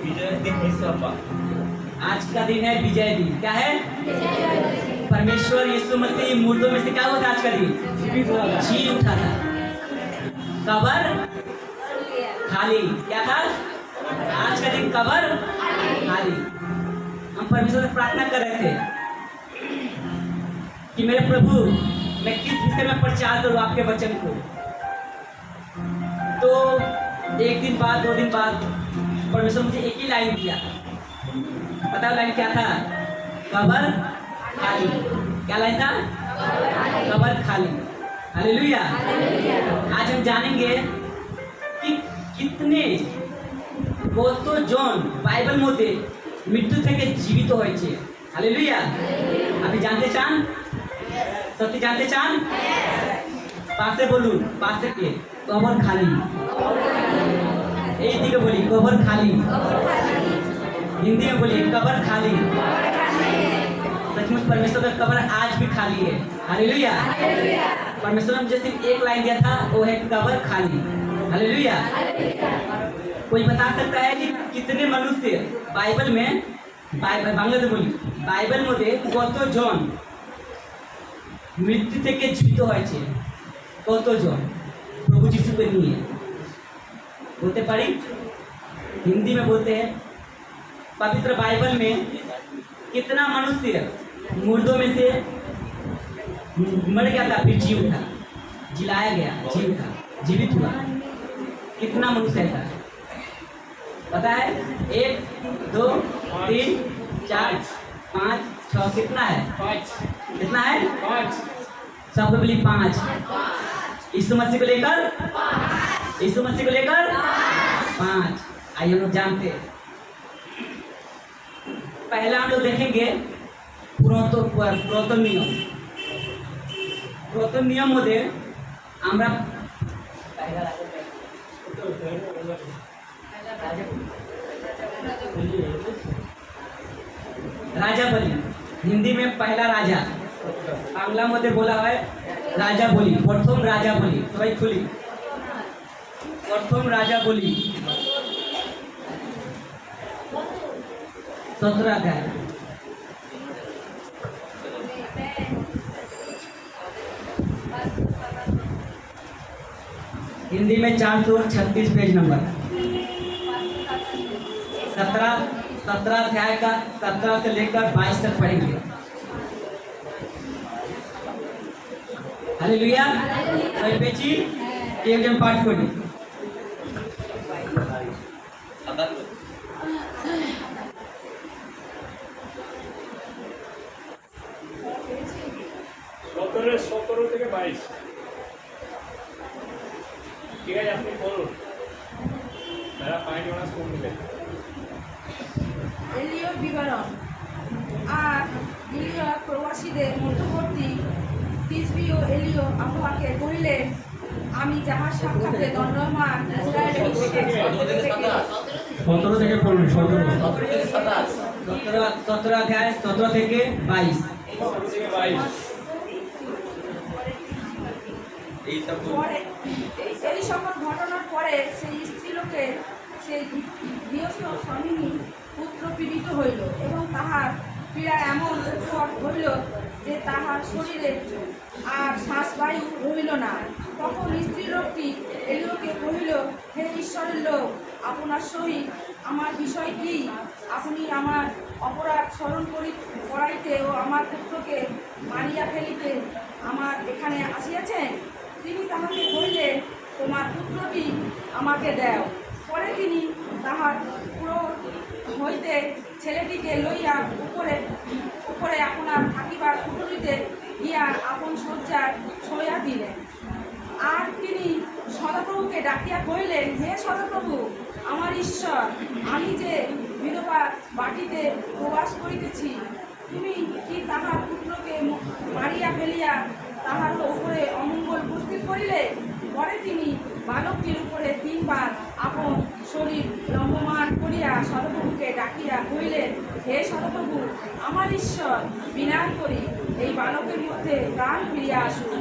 विजय दिन हिस्सा। आज का दिन है विजय दिन। क्या है? परमेश्वर यीशु मसीह मुर्दों में से क्या हुआ था? आज का दिन जी उठा था। कबर खाली। क्या था? आज का दिन कबर खाली। हम परमेश्वर से प्रार्थना कर रहे थे कि मेरे प्रभु मैं किस विषय में प्रचार करूं आपके वचन को। तो एक दिन बाद, 2 दिन बाद परमेश्वर मुझे एक ही लाइन दिया। पता लाइन क्या था? कबर खाली। क्या लाइन था? कबर खाली। हालेलुया। आज हम जानेंगे कि कितने কত জন বাইবেল মধ্যে মৃত্যু থেকে জীবিত হয়েছে। হালেলুয়া। আপনি জানতে চান? সত্যি জানতে চান? পাশে বলুন, পাশে কে? কবর খালি। এই দিকে বলি কবর খালি। हिंदी में बोलिए कबर खाली। सचमुच परमेश्वर का कबर आज भी खाली है। हालेलुया। परमेश्वर ने मुझे सिर्फ एक लाइन दिया था, वो है कबर खाली। हालेलुया। कोई बता सकता है कि कितने मनुष्य बाइबल में, बांग्ला में बोली बाइबल মধ্যে কতজন মৃত্যু থেকে জীবিত হয়েছে? কতজন প্রভু যিশুকে নিয়ে? বলতে পারি? हिंदी में बोलते हैं पवित्र बाइबल में कितना मनुष्य मुर्दों में से मर गया था फिर जी उठा, जिलाया गया, जी उठा, जीवित हुआ। कितना मनुष्य ऐसा है पता है? 1 2 3 4 5 6 कितना है? 5। कितना है? 5। सब बोली 5। यीशु मसीह को लेकर 5। यीशु मसीह को लेकर 5। आइए हम लोग जानते हैं। पहला हम लोग देखेंगे पुरातन नियम। पुरातन नियम मध्ये আমরা राजा बलि, हिंदी में पहला राजा, बांग्ला मध्ये बोला है राजा बलि। प्रथम राजा बलि। सबाई खुली प्रथम राजा बलि 17 अध्याय। हिंदी में 436 पेज नंबर। 17 अध्याय का 17 से लेकर 22 तक पढ़ेंगे। हालेलुया। सही पेची एक जन पाठ करी। সতেরো থেকে 22। ঠিক আছে, আপনি বলুন। যারা পায়নি ওরা শুনবে। এলিয় বিবরণ। আর গিলিয়াদ প্রবাসীদের মধ্যবর্তী তিসবি ও এলিয় আবহাওয়াকে কহিলেন, আমি যাহার সাক্ষাতে দণ্ডমান ইসরায়েলের 17 থেকে পড়ুন। 17 अध्याय 17 থেকে 22। এই সকল ঘটনার পরে সেই স্ত্রীলোকের সেই গৃহস্থ স্বামিনী পুত্র পীড়িত হইল এবং তাহার পীড়া এমন উৎকট হইল যে তাহার শরীরে আর শ্বাসবায়ু রহিল না। তখন স্ত্রীলোকটি এলিয়কে কহিল, হে ঈশ্বরের লোক, আপনার সহিত আমার বিষয় কি? আপনি আমার অপরাধ স্মরণ করাইতে ও আমার পুত্রকে মারিয়া ফেলিতে আমার এখানে আসিয়াছেন। তিনি তাহাকে কহিলেন, তোমার পুত্রটি আমাকে দাও। পরে তিনি তাহার পুরো হইতে ছেলেটিকে লইয়া উপরে আপনার থাকিবার কুঠরিতে গিয়া আপন শয্যায় শোয়া দিলেন। আর তিনি সদাপ্রভুকে ডাকিয়া কহিলেন, হে সদাপ্রভু, আমার ঈশ্বর, আমি যে বিধবা বাটিতে প্রবাস করিতেছি, তুমি কি তাহার পুত্রকে মারিয়া ফেলিয়া তাহার উপরে অমঙ্গল উপস্থিত করিলে? পরে তিনি বালকটির উপরে 3 বার আপন শরীর লম্বমান করিয়া সদাপ্রভুকে ডাকিয়া কহিলেন, হে সদাপ্রভু, আমার ঈশ্বর, বিনাশ করি এই বালকের মধ্যে প্রাণ ফিরিয়া আসুক।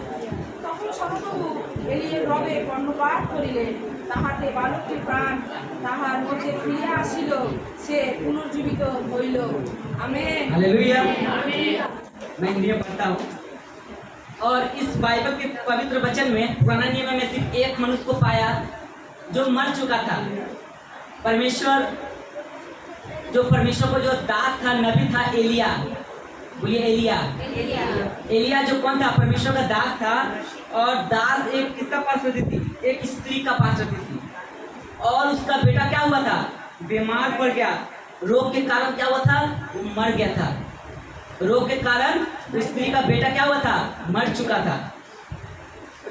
তখন সদাপ্রভু এলিয়ের রবে কর্ণপাত করিলেন তাহাতে বালকটির প্রাণ তাহার মধ্যে ফিরিয়া আসিল, সে পুনর্জীবিত হইল। आमेन। हालेलुया। मैं हिंदी में पढ़ता हूँ। और इस बाइबल के पवित्र वचन में पुराना नियम में सिर्फ एक मनुष्य को पाया जो मर चुका था। परमेश्वर को जो दास था, नबी था, एलिया। बोलिए एलिया। एलिया जो कौन था? परमेश्वर का दास था। और दास एक किसका पास रहती थी? एक स्त्री का पास रहती थी। और उसका बेटा क्या हुआ था? बीमार पड़ गया। रोग के कारण क्या हुआ था? वो मर गया था। रोग के कारण उस स्त्री का बेटा क्या हुआ था? मर चुका था।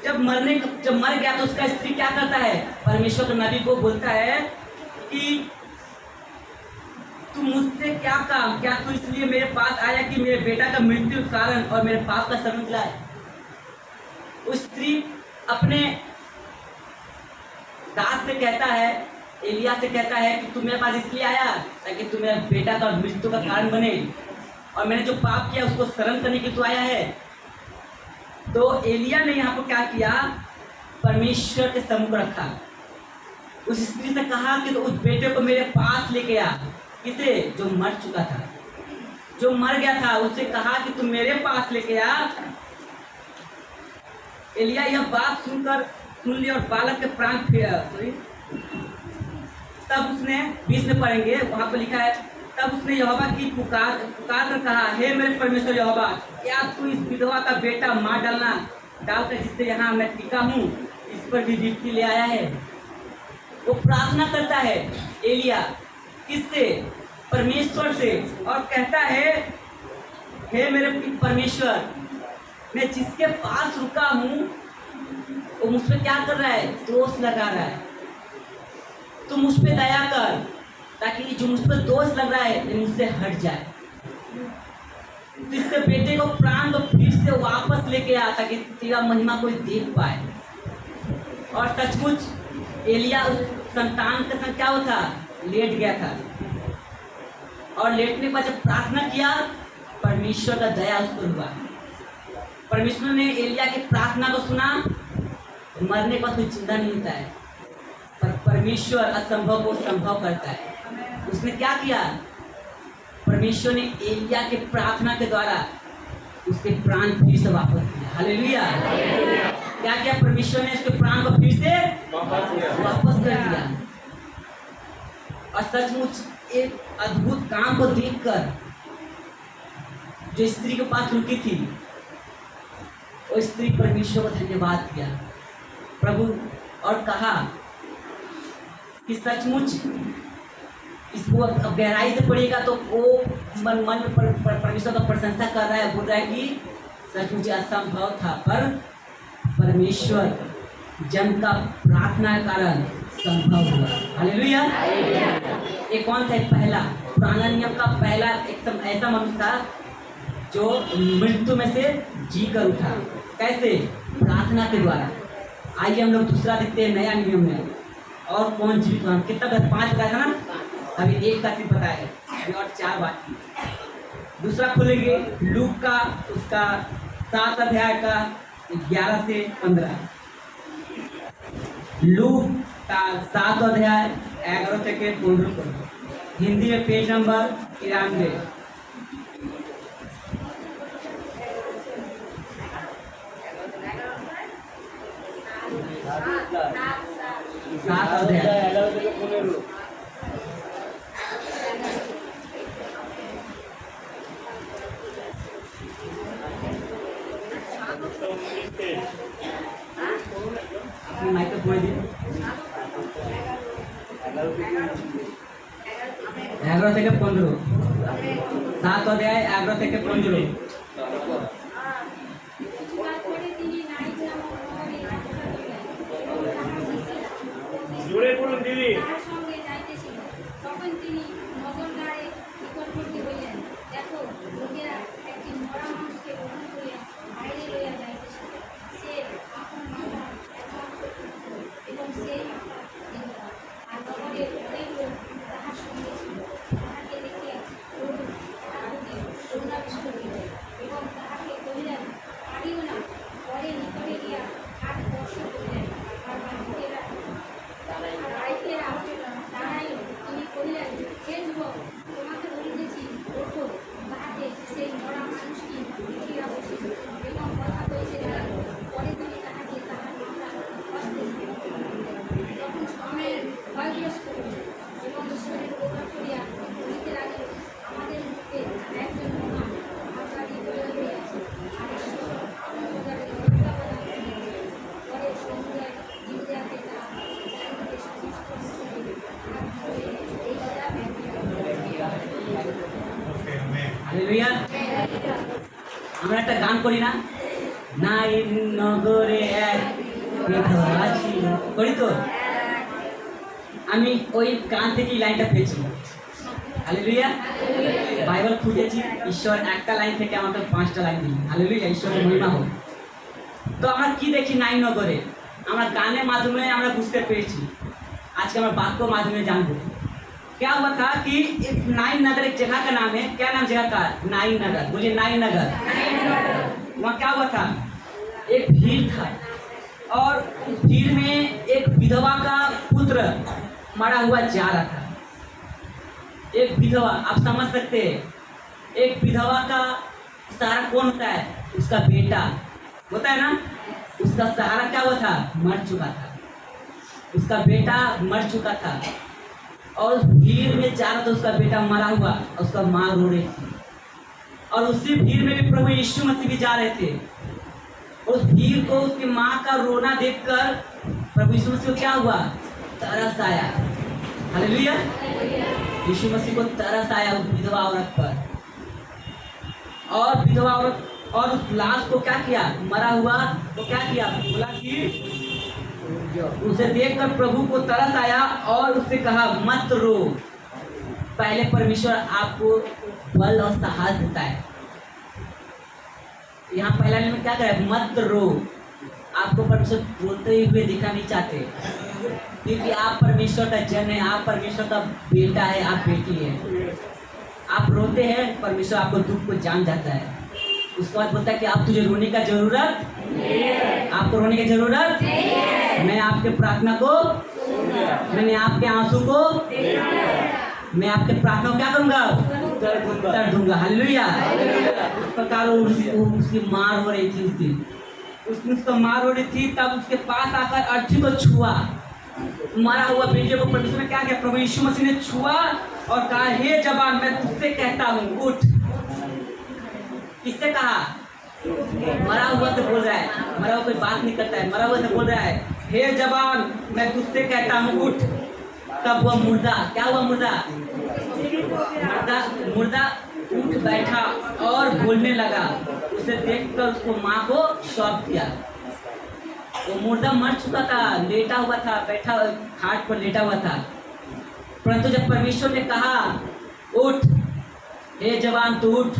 जब मर गया तो उसका स्त्री क्या करता है? परमेश्वर के नबी को बोलता है कि तू मुझसे क्या काम, क्या तू इसलिए मेरे पास आया कि मेरे बेटा का मृत्यु कारण और मेरे पाप का शरण दिलाए? उस स्त्री अपने दास से कहता है, एलिया से कहता है कि तू मेरे पास इसलिए आया ताकि तू मेरे बेटा का मृत्यु का कारण बने, और मैंने जो पाप किया उसको शरण करने के तू आया है। तो एलिया ने यहाँ पर क्या किया? परमेश्वर के सम्मुख रखा। उस स्त्री से कहा कि तो उस बेटे को मेरे पास लेके आ। किसे? जो मर चुका था, जो मर गया था, उससे कहा कि तू मेरे पास लेके आ। एलिया यह बात सुन ली और बालक के प्राण तब उसने 20 में पढ़ेंगे, वहां पर लिखा है, तब उसने यहोवा की पुकार कर कहा, हे मेरे परमेश्वर यहोवा, क्या तू इस विधवा का बेटा मार डालकर जिससे यहाँ मैं टिका हूँ, इस पर भी विपत्ति ले आया है? वो प्रार्थना करता है एलिया, किससे? परमेश्वर से, और कहता है, हे मेरे परमेश्वर, मैं जिसके पास रुका हूँ वो मुझ पे क्या कर रहा है? दोष लगा रहा है। तू मुझ पे दया कर ताकि जो मुझ पर दोष लग रहा है ये मुझसे हट जाए। तो इससे बेटे को प्राण को फिर से वापस लेके आ ताकि तेरा महिमा कोई देख पाए। और सचमुच एलिया उस संतान के संग क्या होता? लेट गया था। और लेटने के बाद जब प्रार्थना किया, परमेश्वर का दया उस पर हुआ। परमेश्वर ने एलिया की प्रार्थना को सुना। मरने के बाद कोई जिंदा नहीं होता है, पर परमेश्वर असंभव को संभव करता है। उसने क्या किया? परमेश्वर ने एलिया के प्रार्थना के द्वारा उसके प्राण फिर से वापस किया। हालेलुया। क्या किया? परमेश्वर ने उसके प्राण को फिर से वापस कर दिया। और सचमुच एक अद्भुत काम को देखकर जो स्त्री के पास रुकी थी, वो स्त्री परमेश्वर को धन्यवाद दिया प्रभु, और कहा कि सचमुच इसको अब गहराई से पढ़ेगा तो वो मन में परमेश्वर का प्रशंसा कर रहा है, बोल रहा है कि सचमुच असंभव था, पर परमेश्वर जन का प्रार्थना के कारण संभव हुआ। हालेलुया। ये कौन था? पहला पुराना नियम का पहला एक ऐसा मनुष्य था जो मृत्यु में से जी कर उठा। कैसे? प्रार्थना के द्वारा। आइए हम लोग दूसरा देखते हैं नया नियम में, और कौन जीवित हुआ? कितना? 5 बताया था ना, अभी 1 का सिर्फ बताया है, अभी और 4 बाकी। दूसरा खोलेंगे लूक का, उसका 7 अध्याय का 11 से 15। लूक का 7 अध्याय 11 से 15। हिंदी में पेज नंबर 93। 7 अध्याय। अपनी माइक को बोल दीजिए। 11 থেকে 15। 7 अध्याय 11 থেকে 15। জোরে বলুন দিদি। তখন তিনি নগরদ্বারে নিকটবর্তী হইলেন। দেখো, লোকেরা একটি মরা মানুষকে গ্রহণ করিয়া বাইরে লইয়া যাইতেছিল। সে আপন মাথা এবং সে মাথা দিল। আর নগরের অনেক লোক তাহার সঙ্গে ছিল। তাহাকে দেখিয়া প্রভু তাহার প্রতি করুণাবিষ্ট হইলেন এবং তাহাকে কহিলেন, পারিও না। পরে নিকটে গিয়া 8 বর্ষ করিলেন। আর বাকিরা ভয়গ্রস্ত হল এবং ঈশ্বরের প্রকার করিয়া বলিতে লাগিল, আমাদের মধ্যে একজন মহান আচার্য তৈরি হইয়াছে, আর ঈশ্বর আমাদের তত্ত্বাবধান করিবেন। পরে সমুদয় ইহুদিয়াকে তাহা জানিতে সমস্ত ইসরায়েল তাহার বিষয়ে এই কথা ব্যাখ্যা হালেলুয়া। আমরা একটা গান করি না, নাইন নগরে এক বিধবা ছিল, করি তো? আমি ওই গান থেকে এই লাইনটা পেয়েছি। হালেলুয়া। বাইবেল খুঁজেছি, ঈশ্বর একটা লাইন থেকে আমাকে 5টা লাইন দিন। হালেলুয়া, ঈশ্বরের মহিমা হোক। তো আমরা কি দেখি নাইন নগরে? আমরা গানের মাধ্যমে আমরা বুঝতে পেরেছি, আজকে আমরা बात को माध्यम में जानबो। क्या हुआ था कि एक नाइन नगर एक जगह का नाम है, क्या नाम जगह का? नाइन नगर। बोलिए नाइन नगर। वहाँ क्या हुआ था? एक भीड़ था और उस भीड़ में एक विधवा का पुत्र मरा हुआ जा रहा था। एक विधवा, आप समझ सकते हैं, एक विधवा का सहारा कौन होता है? उसका बेटा होता है ना। उसका सहारा क्या हुआ था? मर चुका था, उसका बेटा मर चुका था और उस भीड़ में जा रहा था, उसका बेटा मरा हुआ, उसका माँ रो रही थी। और उसी भीड़ में भी प्रभु यीशु मसीह भी जा रहे थे। उस भीड़ को, उसकी माँ का रोना देखकर प्रभु यीशु मसीह को क्या हुआ? तरस आया। हालेलुया। यीशु मसीह को तरस आया उस विधवा औरत पर। और विधवा औरत और उस लाश को क्या किया? मरा हुआ तो क्या किया? बोला कि उसे देखकर प्रभु को तरस आया और उससे कहा, मत रो। पहले परमेश्वर आपको बल और साहस देता है। यहाँ पहला में क्या कहा? मत रो। आपको परमेश्वर रोते हुए दिखना नहीं चाहते, क्योंकि आप परमेश्वर का जन है, आप परमेश्वर का बेटा है, आप बेटी है। आप रोते हैं, परमेश्वर आपको दुख को जान जाता है। उसके बाद बोलता है कि आप तुझे रोने का जरूरत, आपको रोने की जरूरत, मैं आपके प्रार्थना को, मैंने आपके आंसू को, मैं आपके प्रार्थना को क्या करूंगा? उत्तर दूंगा। हालेलुया। उस प्रकार उसकी माँ रो रही थी उस दिन, उसने उसका माँ रो रही थी, तब उसके पास आकर अर्जी को छुआ। मरा हुआ बेटे को परमेश्वर ने क्या किया? प्रभु यीशु मसीह ने छुआ और कहा, हे जवान, मैं तुझसे कहता हूँ, उठ। किससे कहा? मरा हुआ से बोल रहा है, मरा हुआ कोई बात नहीं करता है, मरा हुआ से बोल रहा है, हे जवान, मैं तुझसे कहता हूँ, उठ। तब वह मुर्दा, क्या हुआ? मुर्दा उठ बैठा और बोलने लगा। उसे देखकर उसको माँ को सौंप दिया। वो मुर्दा मर चुका था, लेटा हुआ था, बैठा खाट पर लेटा हुआ था। परंतु जब परमेश्वर ने कहा, उठ, हे जवान तू उठ,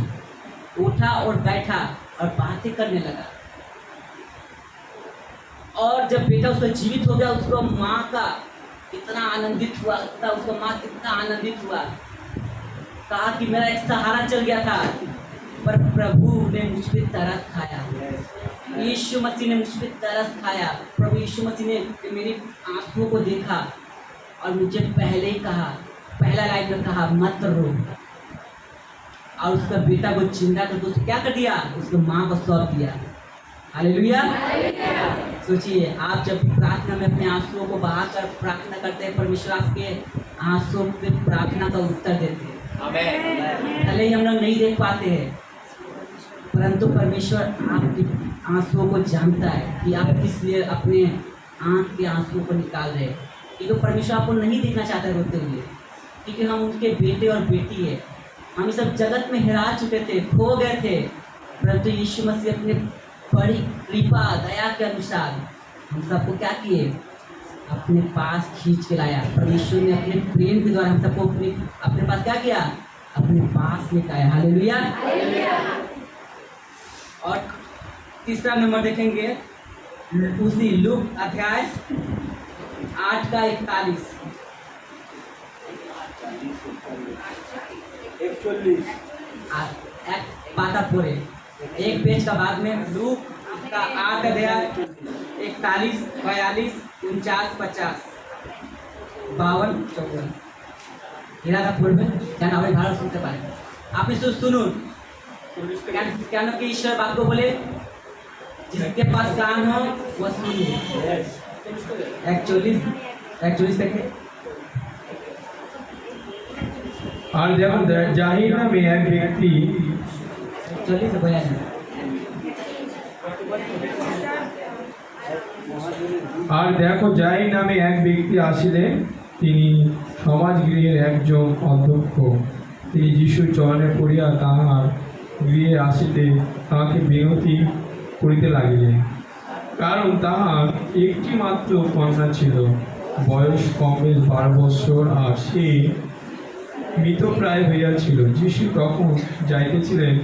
उठा और बैठा और बातें करने लगा। और जब बेटा उसका जीवित हो गया, उसको माँ का कितना आनंदित हुआ, उसका माँ कितना आनंदित हुआ। कहा कि मेरा एक सहारा चल गया था, पर प्रभु ने मुझ पे तरस खाया। यीशु मसीह ने मुझ पे तरस खाया। प्रभु यीशु मसीह ने मेरी आंसुओं को देखा और मुझे पहले ही कहा, पहला लाइन में कहा, मत रो। और उसका बेटा को जिंदा करके उसको क्या कर दिया? उसको माँ को सौंप दिया। हालेलुया। सोचिए, आप जब प्रार्थना में अपने आंसुओं को बहाकर प्रार्थना करते हैं, परमेश्वर आपके आंसुओं पे प्रार्थना का उत्तर देते हैं। भले ही हम लोग नहीं देख पाते हैं, परंतु परमेश्वर आपके आंसुओं को जानता है कि आप किस लिए अपने आंख के आंसुओं को निकाल रहे हैं। क्योंकि परमेश्वर आपको नहीं देखना चाहता रोते हुए, क्योंकि हम उनके बेटे और बेटी है। हम सब जगत में हिरा चुके थे, खो गए थे, परंतु यीशु मसीह अपने बड़ी कृपा दया के अनुसार हम सबको क्या किए? अपने पास खींच के लाया। परमेश्वर ने अपने प्रेम के द्वारा हम सबको अपने पास क्या किया? अपने पास लेकर। हालेलुया। और तीसरा नंबर देखेंगे, उसी लूक अध्याय 8 का 41। 41 এক পাতা পড়ে एक पेज का बाद में लूक का 8 अध्याय 41, 42, 49, 50, 52, 54 এরা পড়বেন কেন আপনি ভালো শুনতে পারেন। আপনি শুনুন, কেন कि ईश्वर बात को बोले, जिसके पास कान हो वह सुने। 41 देखे আর দেখো জাহির নামে এক ব্যক্তি जल्दी से बया जाए। আর দেখো জাহির নামে এক ব্যক্তি আসিলেন, তিনি সমাজগৃহের একজন অধ্যক্ষ। তিনি যিশুর চরণে পড়িয়া তাহার গৃহে আসিতে তাহাকে বিনতি করিতে লাগিলেন, কারণ তাহার একটি মাত্র কন্যা ছিল, বয়স কমে 12 বৎসর, আর সে মৃতপ্রায় হইয়াছিল। যিশু তখন যাইতেছিলেন,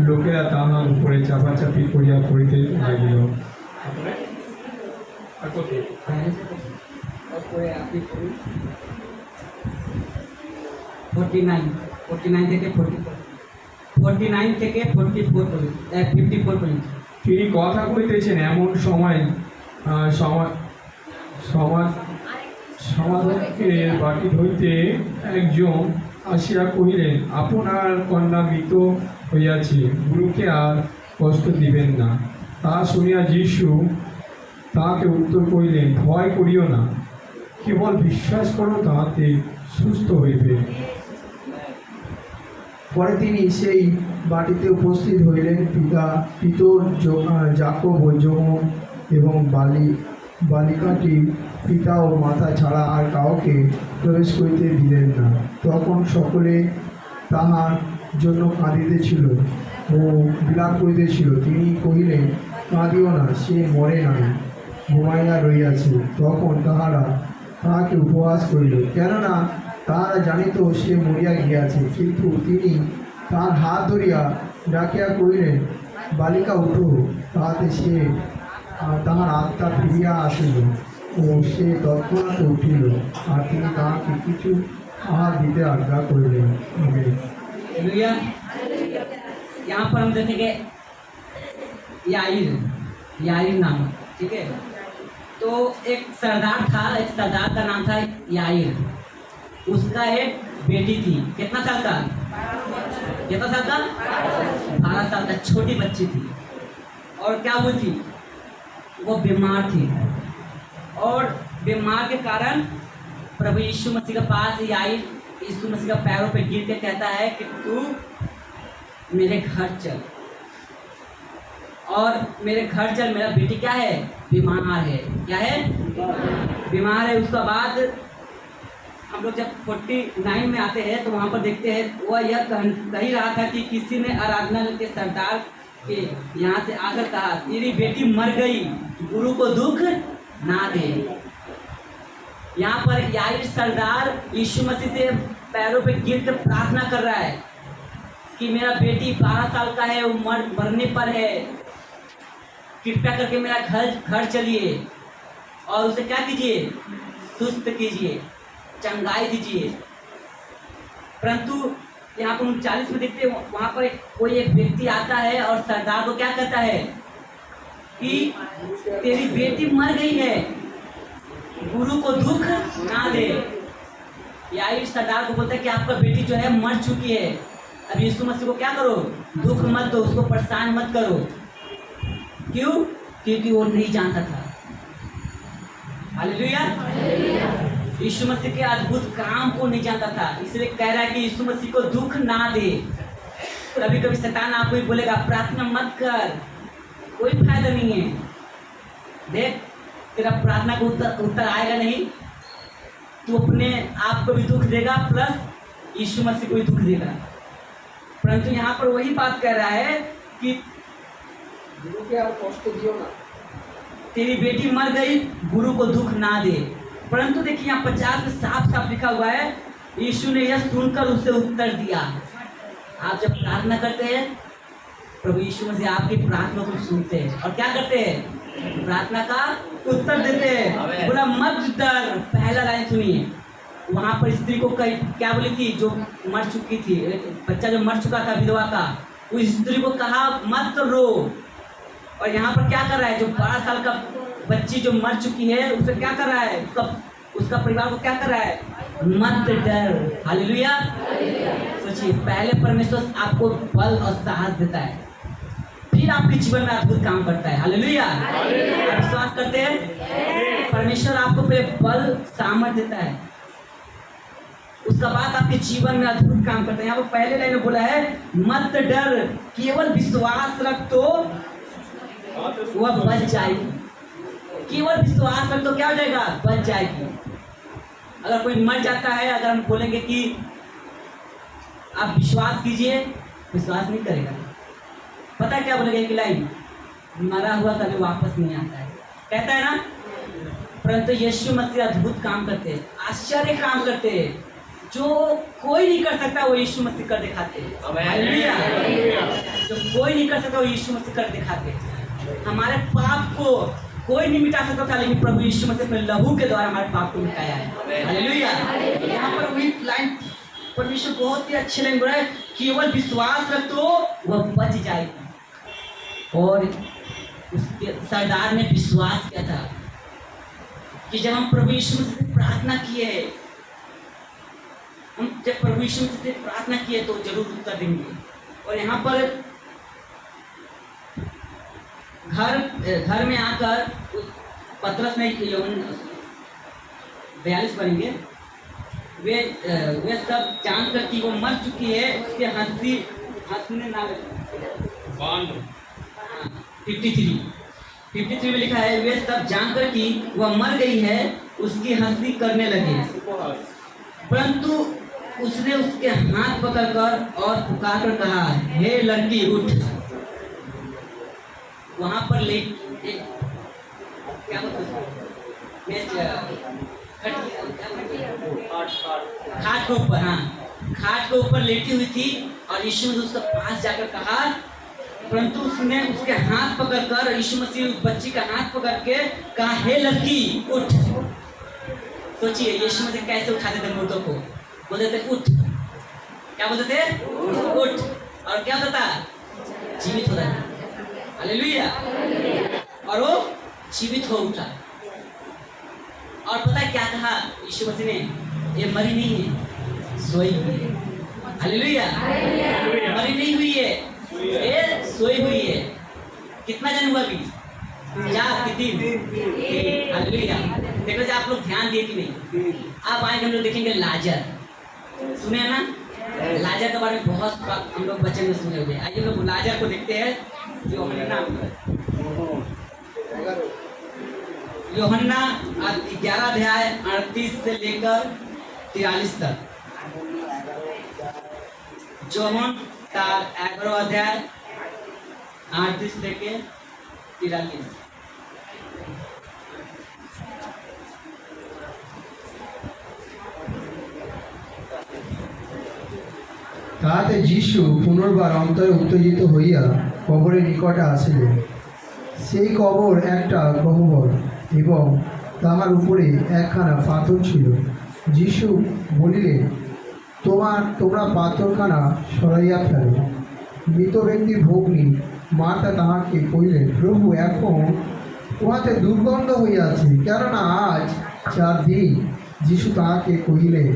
লোকেরা তাহার উপরে চাপাচাপি করিয়া পড়িতে লাগিল। তারপরে আর কোথায় पहले से और पूरे आपकी पूरी 49 থেকে 44 49 থেকে 44 পর্যন্ত 54 পর্যন্ত। তিনি কথা কইতেছেন, এমন সময় সমাজকের বাটি হইতে একজন আসিয়া কহিলেন, আপনার কন্যা মৃত হইয়াছে, গুরুকে আর কষ্ট দিবেন না। তাহা শুনিয়া যিশু তাহাকে উত্তর করিলেন, ভয় করিও না, কেবল বিশ্বাস করো, তাহাতে সুস্থ হইবে। পরে তিনি সেই বাটিতে উপস্থিত হইলেন। পিতর যাকব ও যোহন এবং বালিকাটি পিতা ও মাতা ছাড়া আর কাউকে প্রবেশ করিতে দিলেন না। তখন সকলে তাহার জন্য কাঁদিতেছিল ও বিলাপ করিতেছিল। তিনি কহিলেন, কাঁদিও না, সে মরে নাই, ঘুমাইয়া রহিয়াছে। তখন তাহারা তাহাকে উপহাস করিল, কেননা তাহারা জানিত সে মরিয়া গিয়াছে। কিন্তু তিনি তাহার হাত ধরিয়া ডাকিয়া কহিলেন, বালিকা উঠো। তাহাতে সে তাহার আত্মা ফিরিয়া আসিল ও সে তৎক্ষণাৎ উঠিল, আর তিনি তাহাকে কিছু আহার দিতে আজ্ঞা করিলেন। আমেন। हालेलुया। यहाँ पर हम देखेंगे याईर नाम, ठीक है। तो एक सरदार था, एक सरदार का नाम था याईर। उसका एक बेटी थी, कितना साल का? 12 साल का, छोटी बच्ची थी। और क्या हुई थी? वो बीमार थी, और बीमार के कारण प्रभु यीशु मसीह के पास याईर यीशु मसीह के पैरों पे गिर के कहता है कि तू मेरे घर चल, और मेरे घर चल, मेरा बेटी क्या है? बीमार है। क्या है? बीमार है। उसके बाद हम लोग जब 49 में आते हैं तो वहाँ पर देखते हैं वह यह कह ही रहा था कि किसी ने आराधनालय के सरदार के यहाँ से आकर कहा, तेरी बेटी मर गई, गुरु को दुख ना दे। यहाँ पर याईर सरदार यीशु मसीह से पैरों पे गिर कर प्रार्थना कर रहा है कि मेरा बेटी 12 साल का है, वो मरने पर है, कृपया करके मेरा घर चलिए और उसे क्या कीजिए? सुस्त कीजिए, चंगाई दीजिए। परंतु यहाँ पर 39 में देखते हैं, वहाँ पर कोई एक व्यक्ति आता है और सरदार को क्या कहता है कि तेरी बेटी मर गई है, गुरु को दुख ना दे। याईर सरदार को बोलता है कि आपका बेटी जो है मर चुकी है, अब यीशु मसीह को क्या करो? दुख मत दो, उसको परेशान मत करो। क्यों? क्योंकि वो नहीं जानता था। हालेलुया। यीशु मसीह के अद्भुत काम को नहीं जानता था, इसलिए कह रहा है कि यीशु मसीह को दुख ना दे। कभी कभी शैतान आपको ही बोलेगा प्रार्थना मत कर, कोई फायदा नहीं है। देख, तेरा प्रार्थना को उत्तर आएगा नहीं, तू अपने आप को भी दुख देगा, प्लस यीशु मसीह को भी दुख देगा। परंतु यहाँ पर वही बात कह रहा है कि गुरु के और कष्ट दियो ना, तेरी बेटी मर गई, गुरु को दुख ना दे। परंतु देखिए यहाँ 50 में साफ साफ लिखा हुआ है, यीशु ने यह सुनकर उसे उत्तर दिया। आप जब प्रार्थना करते हैं, प्रभु यीशु मसीह आपकी प्रार्थना को सुनते हैं और क्या करते हैं? प्रार्थना का उत्तर देते हैं। बोला मत डर। पहला लाइन सुनिए, वहाँ पर स्त्री को क्या बोली थी? जो मर चुकी थी, बच्चा जो मर चुका था विधवा का, उस स्त्री को कहा मत रो। और यहाँ पर क्या कर रहा है? जो 12 साल का बच्ची जो मर चुकी है, उसे क्या कर रहा है? उसका परिवार को क्या कर रहा है? मत डर। हालेलुया। सोचिए, पहले परमेश्वर आपको बल और साहस देता है, फिर आपके जीवन में अद्भुत काम करता है। हालेलुया। आप विश्वास करते हैं? परमेश्वर आपको पहले बल सामर्थ देता है, उसका बाद आपके जीवन में अद्भुत काम करते हैं। यहाँ पर पहले लाइन में बोला है मत डर, केवल विश्वास रख तो वह बच जाएगी। केवल विश्वास रख तो क्या हो जाएगा? बच जाएगी। अगर कोई मर जाता है, अगर हम बोलेंगे कि आप विश्वास कीजिए, विश्वास नहीं करेगा। पता है क्या बोलेगा? एक लाइन, मरा हुआ कभी वापस नहीं आता है, कहता है ना। परंतु यीशु मसीह अद्भुत काम करते हैं, आश्चर्य काम करते हैं, जो कोई नहीं कर सकता वो यीशु मसीह कर दिखाते हैं। हालेलुया। जो कोई नहीं कर सकता वो यीशु मसीह कर दिखाते हैं। हमारे पाप को कोई नहीं मिटा सकता था, लेकिन प्रभु यीशु मसीह अपने लहू के द्वारा हमारे पाप को मिटाया है। हालेलुया। यहाँ पर वही लाइन परमेश्वर बहुत ही अच्छे लाइन बोला है, केवल विश्वास रख तो वह बच जाएगी। और उसके सरदार ने विश्वास किया था कि जब हम प्रभु यीशु मसीह से प्रार्थना किए, हम जब प्रभु यीशु मसीह से प्रार्थना किए तो जरूर उत्तर देंगे। और यहाँ पर घर में आकर पतरस ने 42 पढ़ेंगे, वे सब जानकर कि वो मर चुकी है, उसके हंसने ना लगे। 53 में लिखा है, वे सब जानकर कि वह मर गई है, उसकी हंसी करने लगे। परंतु उसने उसके हाथ पकड़कर और पुकारकर कहा, हे लड़की उठ। वहां पर क्या खाट के ऊपर, खाट के ऊपर लेटी हुई थी और यीशु ने उसके पास जाकर कहा, परंतु उसने उसके हाथ पकड़कर, यीशु मसीह उस बच्ची का हाथ पकड़ के कहा, हे लड़की उठ। सोचिए यीशु मसीह कैसे उठाते थे मुर्दों को, बोलते थे उठ। क्या बोलते थे? उठ। और क्या होता था? जीवित होता था। हालेलुया। और वो जीवित हो उठा। और पता है क्या कहा यीशु मसीह ने? ये मरी नहीं है, सोई हुई है। हालेलुया। मरी नहीं हुई है, ये सोई हुई है। कितना जन हुआ? 3। हालेलुया। देखो जो आप लोग ध्यान दिए कि नहीं? आप आएंगे, हम लोग देखेंगे लाजर, सुने ना? लाजर के बारे में बहुत हम लोग बच्चे में सुने हुए। आइए लोग लाजर को देखते हैं। यूहन्ना 11 अध्याय 38 से लेकर 43 तक। जोहन 11 अध्याय 38 लेके 43। তাহাতে যীশু পুনর্বার অন্তরে উত্তেজিত হইয়া কবরের নিকটে আসিলেন। সেই কবর একটা গহ্বর এবং তাহার উপরে একখানা পাথর ছিল। যীশু বলিলেন, তোমরা পাথরখানা সরাইয়া ফেলো। মৃত ব্যক্তির ভগ্নী মাতা তাহাকে কহিলেন, প্রভু, এখন উহাতে দুর্গন্ধ হইয়াছে, কেননা আজ 4 দিন। যীশু তাহাকে কহিলেন,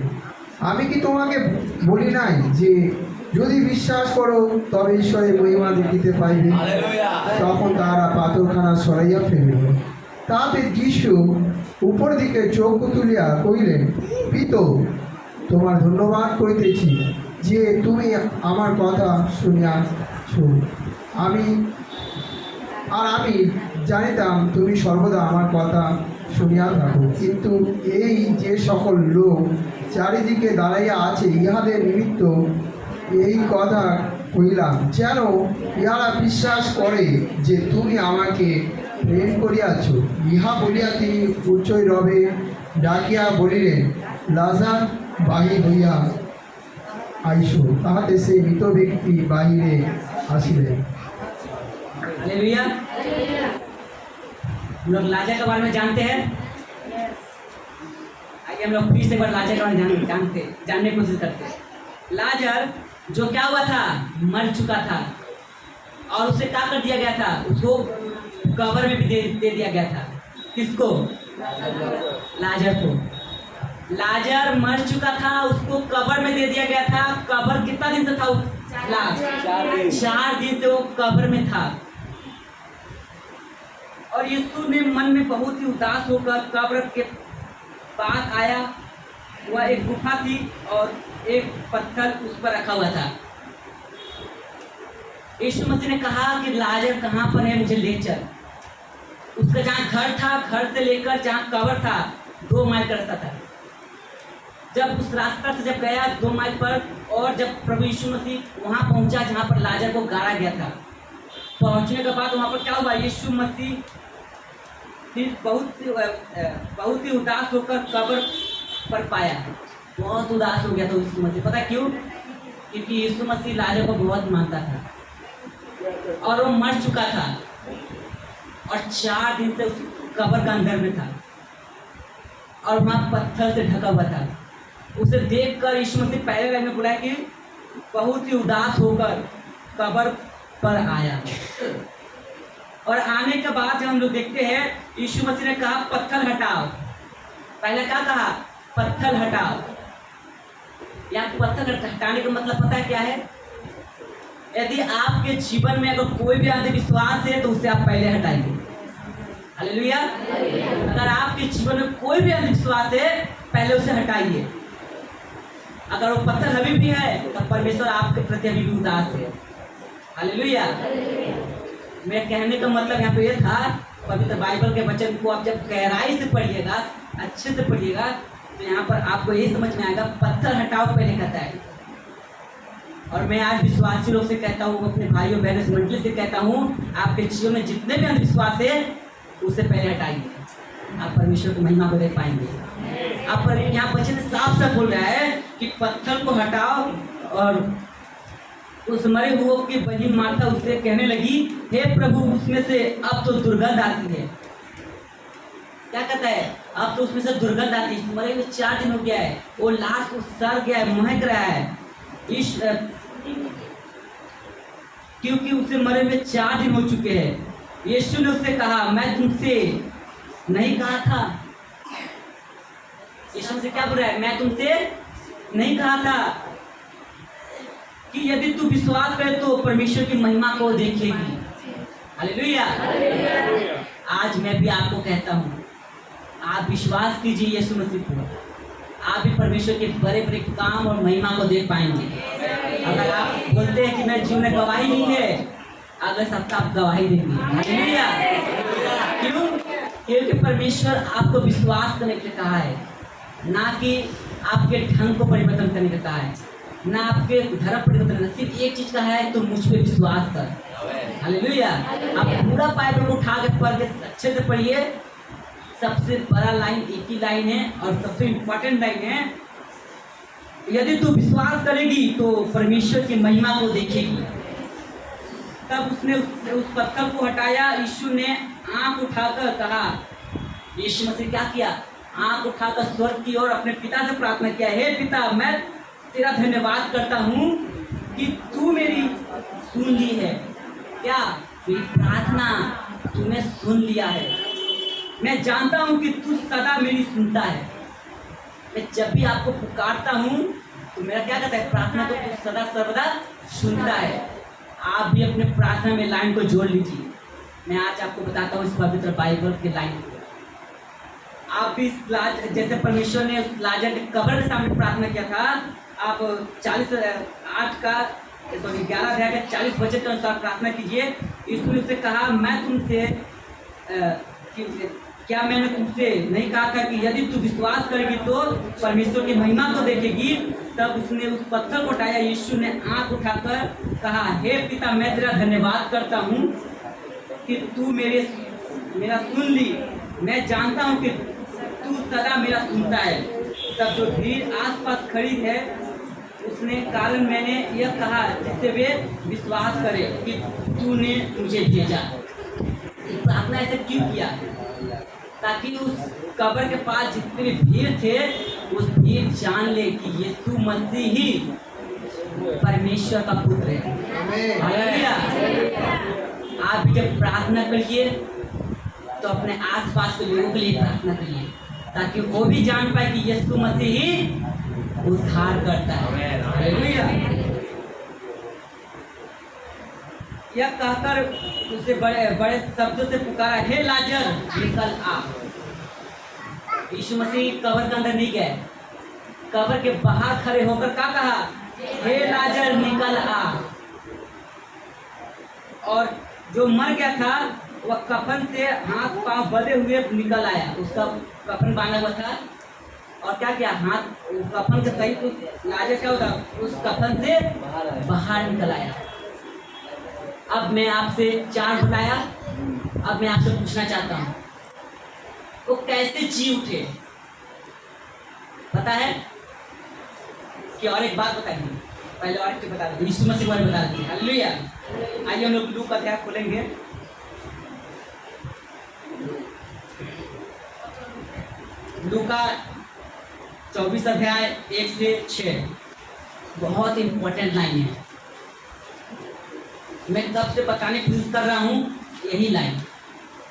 আমি কি তোমাকে বলি নাই যে যদি বিশ্বাস করো তবে ঈশ্বরের মহিমা দেখিতে পাইবে? তখন তাহারা পাথরখানা সরাইয়া ফেলিল। তাহাতে যীশু উপর দিকে চোখ তুলিয়া কহিলেন, পিতো, তোমার ধন্যবাদ করিতেছি যে তুমি আমার কথা শুনিয়াছ। আমি জানিতাম তুমি সর্বদা আমার কথা শুনিয়া থাকো, কিন্তু এই যে সকল লোক চারিদিকে দাঁড়াইয়া আছে, ইহাদের নিমিত্ত এই কথা কহিলাম, যেন ইহারা বিশ্বাস করে যে তুমি আমাকে প্রেম করিয়াছ। ইহা বলিয়া তিনি উচ্চৈ রবে ডাকিয়া বলিলেন, লাজার বাহির হইয়া আইসো। তাহাতে সেই মৃত ব্যক্তি বাহিরে আসিলেন। हालेलुया। हम लोग लाजर के बारे में जानते हैं। आइए हम लोग फिर से एक बार लाजर के बारे में जानने की कोशिश करते हैं। लाजर जो क्या हुआ था? मर चुका था और उसे क्या कर दिया गया था? उसको कब्र में भी दे दिया गया था। किसको? लाजर को। लाजर मर चुका था, उसको कब्र में दे दिया गया था। कब्र कितना दिन से था? 4 दिन से वो कब्र में था। और यीशु ने मन में बहुत ही उदास होकर कब्र के पास आया। वह एक गुफा थी और एक पत्थर उस पर रखा हुआ था। यीशु मसीह ने कहा कि लाजर कहाँ पर है, मुझे ले चल। उसका जहाँ घर था, घर से लेकर जहाँ कब्र था 2 माइल का रास्ता था। जब उस रास्ता से जब गया 2 माइल पर, और जब प्रभु यीशु मसीह वहाँ पहुँचा जहाँ पर लाजर को गाड़ा गया था, पहुँचने के बाद वहाँ पर क्या हुआ, यीशु मसीह फिर बहुत ही उदास होकर कब्र पर पाया। बहुत उदास हो गया था यीशु मसीह। पता क्यों? क्योंकि यीशु मसीह लाजर को बहुत मानता था और वो मर चुका था और 4 दिन से उस कब्र का अंदर में था और वहाँ पत्थर से ढका हुआ था। उसे देखकर यीशु मसीह पहले लाइन में बुलाया कि बहुत ही उदास होकर कब्र पर आया। और आने के बाद जब हम लोग देखते हैं, यीशु मसीह ने कहा पत्थर हटाओ। पहले क्या कहा? पत्थर हटाओ। या पत्थर हटाने का मतलब पता है क्या है? यदि आपके जीवन में अगर कोई भी अंधविश्वास है तो उसे आप पहले हटाइए। हालेलुया। अगर आपके जीवन में कोई भी अंधविश्वास है, पहले उसे हटाइए। अगर वो पत्थर अभी भी है तो परमेश्वर आपके प्रति अभी भी उदास है। हालेलुया। मेरे कहने का मतलब यहाँ पे ये था, पवित्र बाइबल के वचन को आप जब गहराई से पढ़िएगा, अच्छे से पढ़िएगा, तो यहाँ पर आपको यही समझ में आएगा पत्थर हटाओ पहले कहता है। और मैं आज विश्वासी लोग से कहता हूँ, अपने भाइयों बहनों से मंडली से कहता हूँ, आपके जीवन में जितने भी अंधविश्वास है उसे पहले हटाइए, आप परमेश्वर की महिमा को देख पाएंगे। आप पर यहाँ वचन साफ साफ बोल रहा है कि पत्थर को हटाओ। और उस मरे हुए की बहन मार्था उससे कहने लगी, हे प्रभु, उसमें से अब तो दुर्गंध आती है। क्या कहता है? अब तो उसमें से दुर्गंध आती है। मरे हुए 4 दिन हो गया है, वो लाश सड़ गया है, महक रहा है। क्योंकि उसे मरे हुए 4 दिन हो चुके हैं। यीशु ने उससे कहा, मैं तुमसे नहीं कहा था। यीशु से क्या बोल रहा है? मैं तुमसे नहीं कहा था कि यदि तू विश्वास करे तो परमेश्वर की महिमा को देखेगी। हालेलुया। आज मैं भी आपको कहता हूँ, आप विश्वास कीजिए यीशु मसीह पर, आप भी परमेश्वर के बड़े बड़े काम और महिमा को देख पाएंगे। अगर आप बोलते हैं कि मेरे जीवन में गवाही नहीं है, अगले सप्ताह आप गवाही देंगे। हालेलुया। क्यों? क्योंकि परमेश्वर आपको विश्वास करने के लिए कहा है, ना कि आपके ढंग को परिवर्तन करने का कहा है, ना आपके धर्म परिवर्तन करना। सिर्फ एक चीज का है, तो मुझ पे विश्वास कर। हालेलुया। आप पूरा बाइबल को उठा के पढ़ के अच्छे से पढ़िए। सबसे बड़ा लाइन एक ही लाइन है और सबसे इम्पोर्टेंट लाइन है, यदि तू विश्वास करेगी तो परमेश्वर की महिमा को देखेगी। तब उसने उस पत्थर को हटाया। यीशु ने आंख उठाकर कहा, यीशु मसीह क्या किया? आंख उठाकर स्वर्ग की ओर अपने पिता से प्रार्थना किया, हे पिता, मैं तेरा धन्यवाद करता हूँ कि तू मेरी सुन ली है। क्या? मेरी प्रार्थना तूने सुन लिया है। मैं जानता हूँ कि तू सदा मेरी सुनता है। मैं जब भी आपको पुकारता हूँ तो मेरा क्या कहता है? प्रार्थना को तू सदा सर्वदा सुनता है। आप भी अपने प्रार्थना में लाइन को जोड़ लीजिए। मैं आज आपको बताता हूँ इस पवित्र बाइबल के लाइन को। आप भी जैसे परमेश्वर ने उस लाजर के कब्र के सामने प्रार्थना किया था, आप 11 अध्याय के 40 वचन के अनुसार प्रार्थना कीजिए। यीशु ने उससे कहा, मैं तुमसे क्या मैंने तुमसे नहीं कहा था कि यदि तू विश्वास करेगी तो परमेश्वर की महिमा को देखेगी? तब उसने उस पत्थर को उठाया। यीशु ने आंख उठाकर कहा, हे पिता, मैं तेरा धन्यवाद करता हूँ कि तू मेरा सुन ली। मैं जानता हूँ कि तू सदा मेरा सुनता है। तब जो भीड़ आसपास खड़ी है उसने कारण मैंने यह कहा जिससे वे विश्वास करें कि तूने मुझे भेजा। प्रार्थना ऐसे क्यों किया? ताकि उस कब्र के पास जितने भी भीड़ थे, उस भीड़ जान ले कि यीशु मसीह ही परमेश्वर का पुत्र है। हालेलुया। आप जब प्रार्थना करिए तो अपने आसपास के लोगों के लिए प्रार्थना करिए, ताकि वो भी जान पाए कि यीशु मसीह ही उद्धार करता है। हालेलुया। यह कहकर उसे बड़े बड़े शब्दों से पुकारा, हे लाजर निकल आ। यीशु मसीह कब्र के अंदर नहीं गए, कब्र के बाहर खड़े होकर क्या कहा, हे लाजर निकल आ। और जो मर गया था वह कफन से हाथ पांव बंधे हुए निकल आया, उसका कफन बांधा हुआ था। और क्या किया, हाथ कफन के सही तो लाजर क्या होता, उस कफन से बाहर निकल आया। अब मैं आपसे 4 बताया, अब मैं आपसे पूछना चाहता हूँ वो कैसे जी उठे, पता है कि? और एक बात बताइए, पहले और एक बता दें, यीशु मसीह वाले बता देते हैं। हालेलुया। आइए हम लोग लूका का अध्याय खोलेंगे। लूका 24 अध्याय 1 से 6, बहुत इंपॉर्टेंट लाइन है। मैं कब से बताने की कोशिश कर रहा हूँ यही लाइन,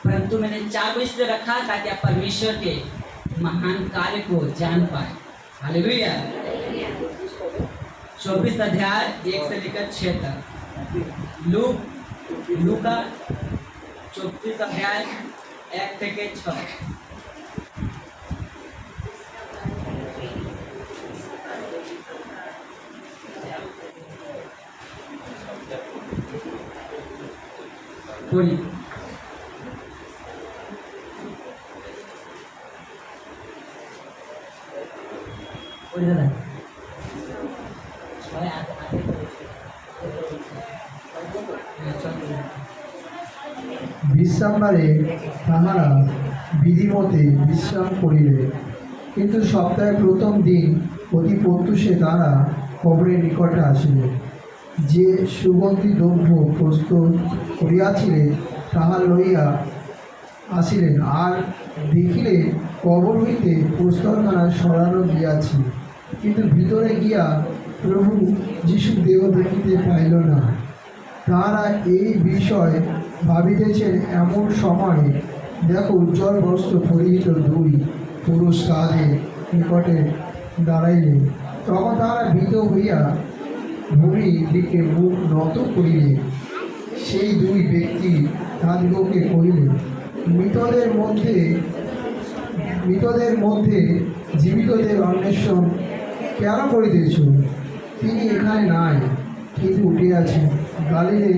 परंतु मैंने 4 को इसलिए रखा ताकि आप परमेश्वर के महान कार्य को जान पाए। हालेलुया। 24 अध्याय 1 से लेकर 6 तक। लूका 24 अध्याय 1 থেকে 6। बोलिए। दादा বিশ্রামবারে তাহারা বিধিমতে বিশ্রাম করিলে, কিন্তু সপ্তাহের প্রথম দিন অতি প্রত্যুষে তাহারা কবরের নিকটে আসিলেন। যে সুগন্ধি দ্রব্য প্রস্তুত করিয়াছিলেন তাহা লইয়া আসিলেন, আর দেখিলে কবর হইতে প্রস্তরখানা সরানো গিয়াছে, কিন্তু ভিতরে গিয়া প্রভু যিশুর দেহ দেখিতে পাইল না। তাহারা এই বিষয় ভাবিতেছেন, এমন সময়ে দেখো উজ্জ্বল বস্ত্র পরিহিত 2 পুরুষ তাহাদের নিকটে দাঁড়াইলেন। তখন তাহারা ভীত হইয়া ভূমির দিকে মুখ নত করিলেন। সেই 2 ব্যক্তি তাহাদিগকে কহিলেন, মৃতদের মধ্যে জীবিতদের অন্বেষণ কেন করিতেছ? তিনি এখানে নাই, কিন্তু উঠিয়াছেন। গালিলে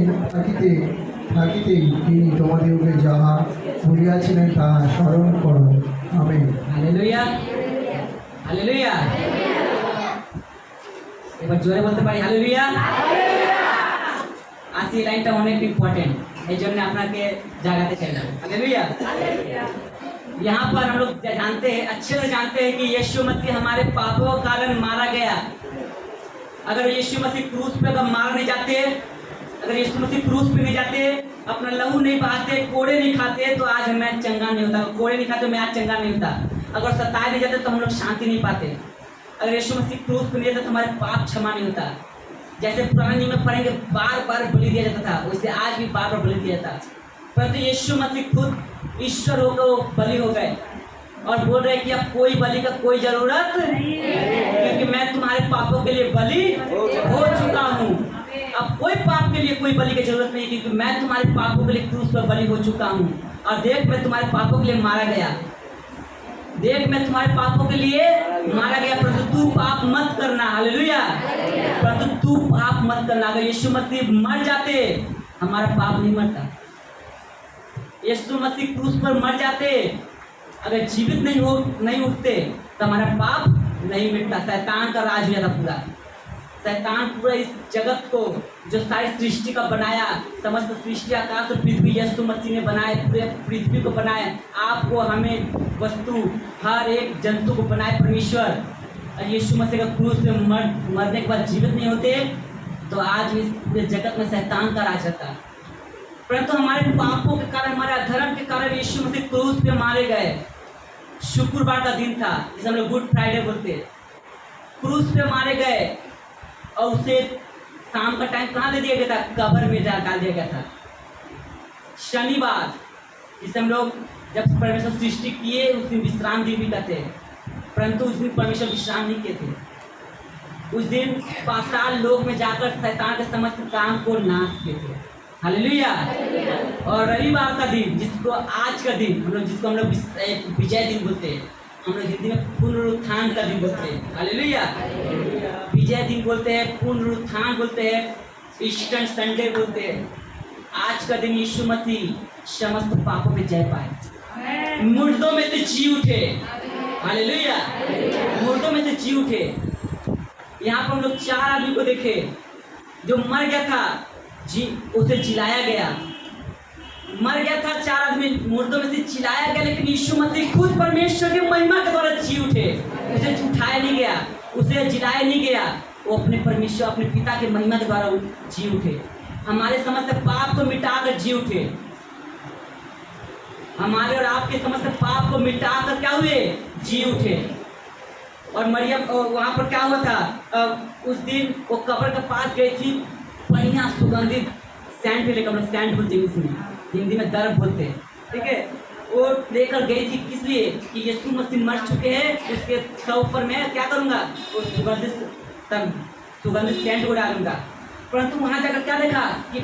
থাকিতেই তিনি তোমাদেরকে যাহা বলিয়াছিলেন তাহা স্মরণ করো। আমেন। हालेलुया। हालेलुया। এবার জোরে বলতে পারি হালেলুয়া। আসি লাইনটা অনেক ইম্পর্টেন্ট, এই জন্য আপনাকে জাগাতে চাইলাম। हालेलुया। यहाँ पर हम लोग जानते हैं, अच्छे से जानते हैं कि यीशु मसीह हमारे पापों के कारण मारा गया। अगर यीशु मसीह क्रूस पे अगर मार नहीं जाते, अगर यीशु मसीह क्रूस पे नहीं जाते, अपना लहू नहीं बहाते, कोड़े नहीं खाते, तो आज मैं चंगा नहीं होता। कोड़े नहीं खाते मैं आज चंगा नहीं होता। अगर सताए नहीं जाते तो हम लोग शांति नहीं पाते। अगर यीशु मसीह क्रूस पे नहीं जाते तो हमारे पाप क्षमा नहीं होता। जैसे पुराने नियम में पढ़ेंगे बार बार बलि दिया जाता था, वैसे आज भी बार बार बलि दिया जाता। परंतु यीशु मसीह खुद ईश्वर होकर वो बलि हो गए और बोल रहे कि अब कोई बलि का कोई जरूरत नहीं, क्योंकि मैं तुम्हारे पापों के लिए बलि हो चुका हूँ। अब कोई पाप के लिए कोई बलि की जरूरत नहीं, क्योंकि मैं तुम्हारे पापों के लिए क्रूस पर बलि हो चुका हूँ। और देख मैं तुम्हारे पापों के लिए मारा गया, देख मैं तुम्हारे पापों के लिए मारा गया, परंतु तू पाप मत करना। हालेलुया। परंतु तू पाप मत करना। अगर यीशु मसीह मर जाते हमारा पाप नहीं मरता। यीशु मसीह क्रूस पर मर जाते, अगर जीवित नहीं उठते तो हमारा पाप नहीं मिटता। शैतान का राज हो जाता पूरा। शैतान पूरा इस जगत को जो सारी सृष्टि का बनाया, समस्त सृष्टि आकाश और पृथ्वी यीशु मसीह ने बनाए, पूरे पृथ्वी को बनाए, आपको हमें वस्तु हर एक जंतु को बनाए परमेश्वर। और यीशु मसीह का क्रूस में मरने के बाद जीवित नहीं होते तो आज इस पूरे जगत में शैतान का राज रहता। परंतु हमारे पापों के कारण, हमारे अधर्म के कारण यीशु मसीह क्रूस पे मारे गए। शुक्रवार का दिन था जिसे हम लोग गुड फ्राइडे बोलते, क्रूस पे मारे गए और उसे शाम का टाइम कहाँ दे दिया गया था? कब्र में डाल दिया गया था। शनिवार जिसे हम लोग जब परमेश्वर सृष्टि किए उस दिन विश्राम दिन भी कहते हैं, परंतु उस दिन परमेश्वर विश्राम नहीं किए थे। उस दिन पाताल लोक में जाकर शैतान के समस्त काम को नाश किए थे। हालेलुया। और रविवार का दिन जिसको आज का दिन हम लोग विजय दिन बोलते हैं, हम लोग हिंदी में पुनरुत्थान का दिन बोलते हैं, हालेलुया। विजय दिन बोलते हैं, पुनरुत्थान बोलते हैं, ईस्टर संडे बोलते हैं। आज का दिन यीशु मसीह समस्त पापों पे जय पाए, मुर्दों में से जी उठे, हालेलुया। मुर्दों में से जी उठे। यहाँ पर हम लोग 4 आदमी को देखे जो मर गया था, उसे जिलाया गया। मर गया था 4 आदमी, मुर्दों में से जिलाया गया, लेकिन यीशु मसीह खुद परमेश्वर की महिमा के द्वारा जी उठे। उसे उठाया नहीं गया, उसे जिलाया नहीं गया, वो अपने परमेश्वर, अपने पिता के महिमा के द्वारा जी उठे। हमारे समस्त पाप को मिटाकर जी उठे। हमारे और आपके समस्त पाप को मिटाकर क्या हुए? जी उठे। और मरियम वहाँ पर क्या हुआ था? उस दिन वो कब्र के पास गई थी, बढ़िया सुगंधित सैंड लेकर, हम लोग सैंड बोलते हैं इसमें, हिंदी में दर्द बोलते हैं, ठीक है। वो लेकर गई थी किस लिए? कि यीशु मसीह मर चुके हैं, उसके सौ पर मैं क्या करूँगा? वो सुगंधित सैंड को डालूंगा। परंतु वहाँ जाकर क्या देखा कि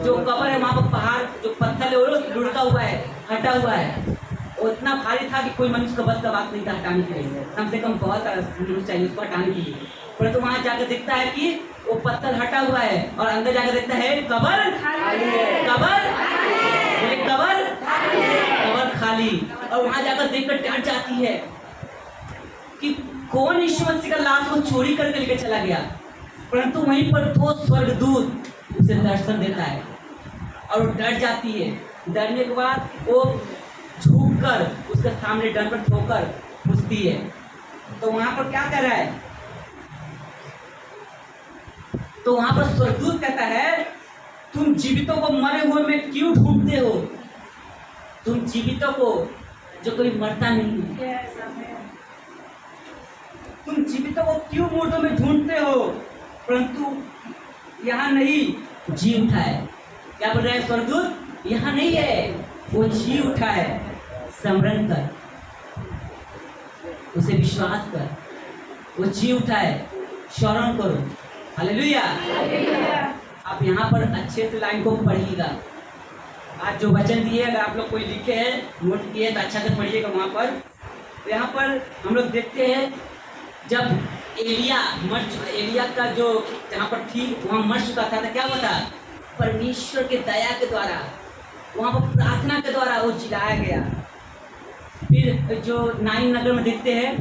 जो कब्र है वहाँ पर पहाड़, जो पत्थर है वो लुढ़का हुआ है, हटा हुआ है। वो इतना भारी था कि कोई मनुष्य का बस का बात नहीं था हटाने के लिए, कम से कम बहुत सारा मनुष्य चाहिए उसको हटाने के लिए। परंतु वहाँ जाकर देखता है कि वो पत्थर हटा हुआ है, और अंदर जाकर देखता है कब्र, कब्र खाली। और वहाँ जाकर देखकर डर जाती है कि कौन यीशु मसीह का लाश को चोरी करके लेकर चला गया। परंतु वहीं पर 2 स्वर्गदूत उसे दर्शन देता है और वो डर जाती है। डरने के बाद वो झुककर उसके सामने डर पर ठोकर पूछती है। तो वहां पर क्या कर रहा है? तो वहां पर स्वर्गदूत कहता है, तुम जीवितों को मरे हुए में क्यों ढूंढते हो? तुम जीवितों को, जो कोई मरता नहीं है, तुम जीवितों को क्यों मुर्दों में ढूंढते हो? परंतु यहाँ नहीं, जी उठा है। क्या बोल रहे हैं स्वर्गदूत? यहाँ नहीं है, वो जी उठा है। स्मरण कर, उसे विश्वास कर, वो जी उठा है, स्मरण करो। हालेलुया। आप यहाँ पर अच्छे से लाइन को पढ़िएगा। आज जो वचन दिए, अगर आप लोग कोई लिखे हैं, नोट किए, तो अच्छा से पढ़िएगा वहाँ पर। तो यहाँ पर हम लोग देखते हैं, जब एलिया का जो जहाँ पर ठीक वहाँ मर चुका था, तो क्या हुआ था? परमेश्वर के दया के द्वारा, वहाँ पर प्रार्थना के द्वारा वो जिलाया गया। फिर जो 9 नगर में देखते हैं,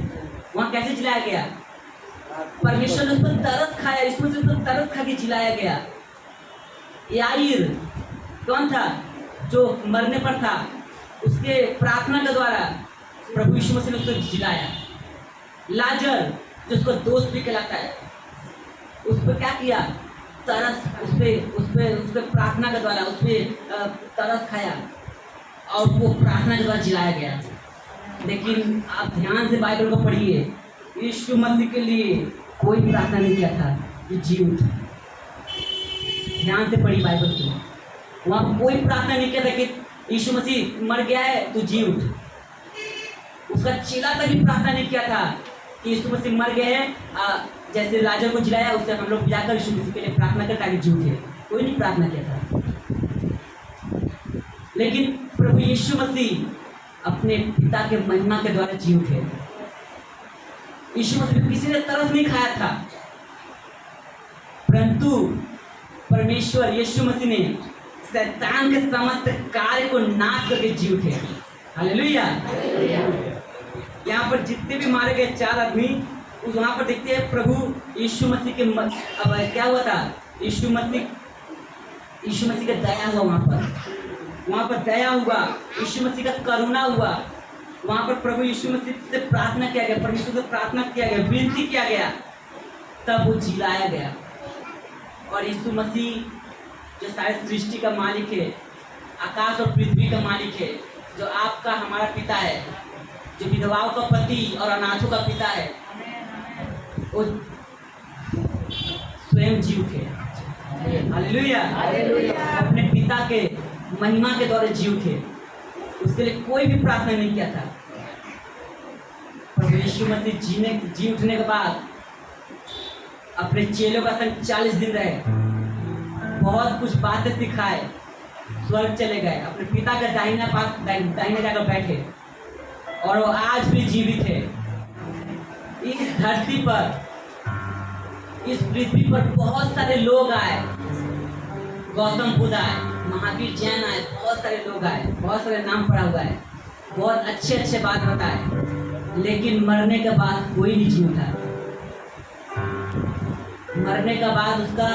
वहाँ कैसे जिलाया गया? परमेश्वर ने उस पर तरस खाया, इसमें से उस पर तरस खा के जिलाया गया। याईर कौन था? जो मरने पर था, उसके प्रार्थना के द्वारा प्रभु यीशु मसीह ने उसको जिलाया। लाजर जो उसको दोस्त भी कहलाता है, उस पर क्या किया? तरस, उस पे प्रार्थना के द्वारा उस पर तरस खाया और वो प्रार्थना के द्वारा जिलाया गया। लेकिन आप ध्यान से बाइबल को पढ़िए, यीशु मसीह के लिए कोई प्रार्थना नहीं किया था कि जी उठ। ध्यान से पढ़ी बाइबल को, वहाँ कोई प्रार्थना नहीं किया था कि यीशु मसीह मर गया है तो जी उठ। उसका चेला तक भी प्रार्थना नहीं किया था कि यीशु मसीह मर गए हैं, जैसे लाजर को जिलाया, उससे हम लोग जाकर यीशु मसीह के लिए प्रार्थना कर ताकि जी उठे। कोई नहीं प्रार्थना किया था। लेकिन प्रभु यीशु मसीह अपने पिता के महिमा के द्वारा जी उठे। यीशु मसीह किसी ने तरस नहीं खाया था, परंतु परमेश्वर यीशु मसीह ने शैतान के समस्त कार्य को नाश करके जी उठे। हालेलुया। यहाँ पर जितने भी मारे गए 4 आदमी, उस वहाँ पर देखते हैं प्रभु यीशु मसीह के अब क्या हुआ था? यीशु मसीह का दया हुआ। वहाँ पर दया हुआ, यीशु मसीह का करुणा हुआ। वहाँ पर प्रभु यीशु मसीह से प्रार्थना किया गया, परमेश्वर से प्रार्थना किया गया, विनती किया गया, तब वो जिलाया गया। और यीशु मसीह जो सारे सृष्टि का मालिक है, आकाश और पृथ्वी का मालिक है, जो आपका हमारा पिता है, जो विधवाओं का पति और अनाथों का पिता है, वो स्वयं जी उठे। हालेलुया। अपने पिता के महिमा के द्वारा जी उठे। उसके लिए कोई भी प्रार्थना नहीं किया था। प्रभु यीशु मसीह जी उठने के बाद अपने चेलों का संग 40 दिन रहे, बहुत कुछ बातें सिखाए, स्वर्ग चले गए, अपने पिता के दाहिने जाकर बैठे। और वो आज भी जीवित है। इस धरती पर, इस पृथ्वी पर बहुत सारे लोग आए, गौतम बुद्ध आए, महावीर जैन आए, बहुत सारे लोग आए, बहुत सारे नाम पड़ा हुआ है, बहुत अच्छे अच्छे बात बताए, लेकिन मरने के बाद कोई नहीं जी उठा। मरने के बाद उसका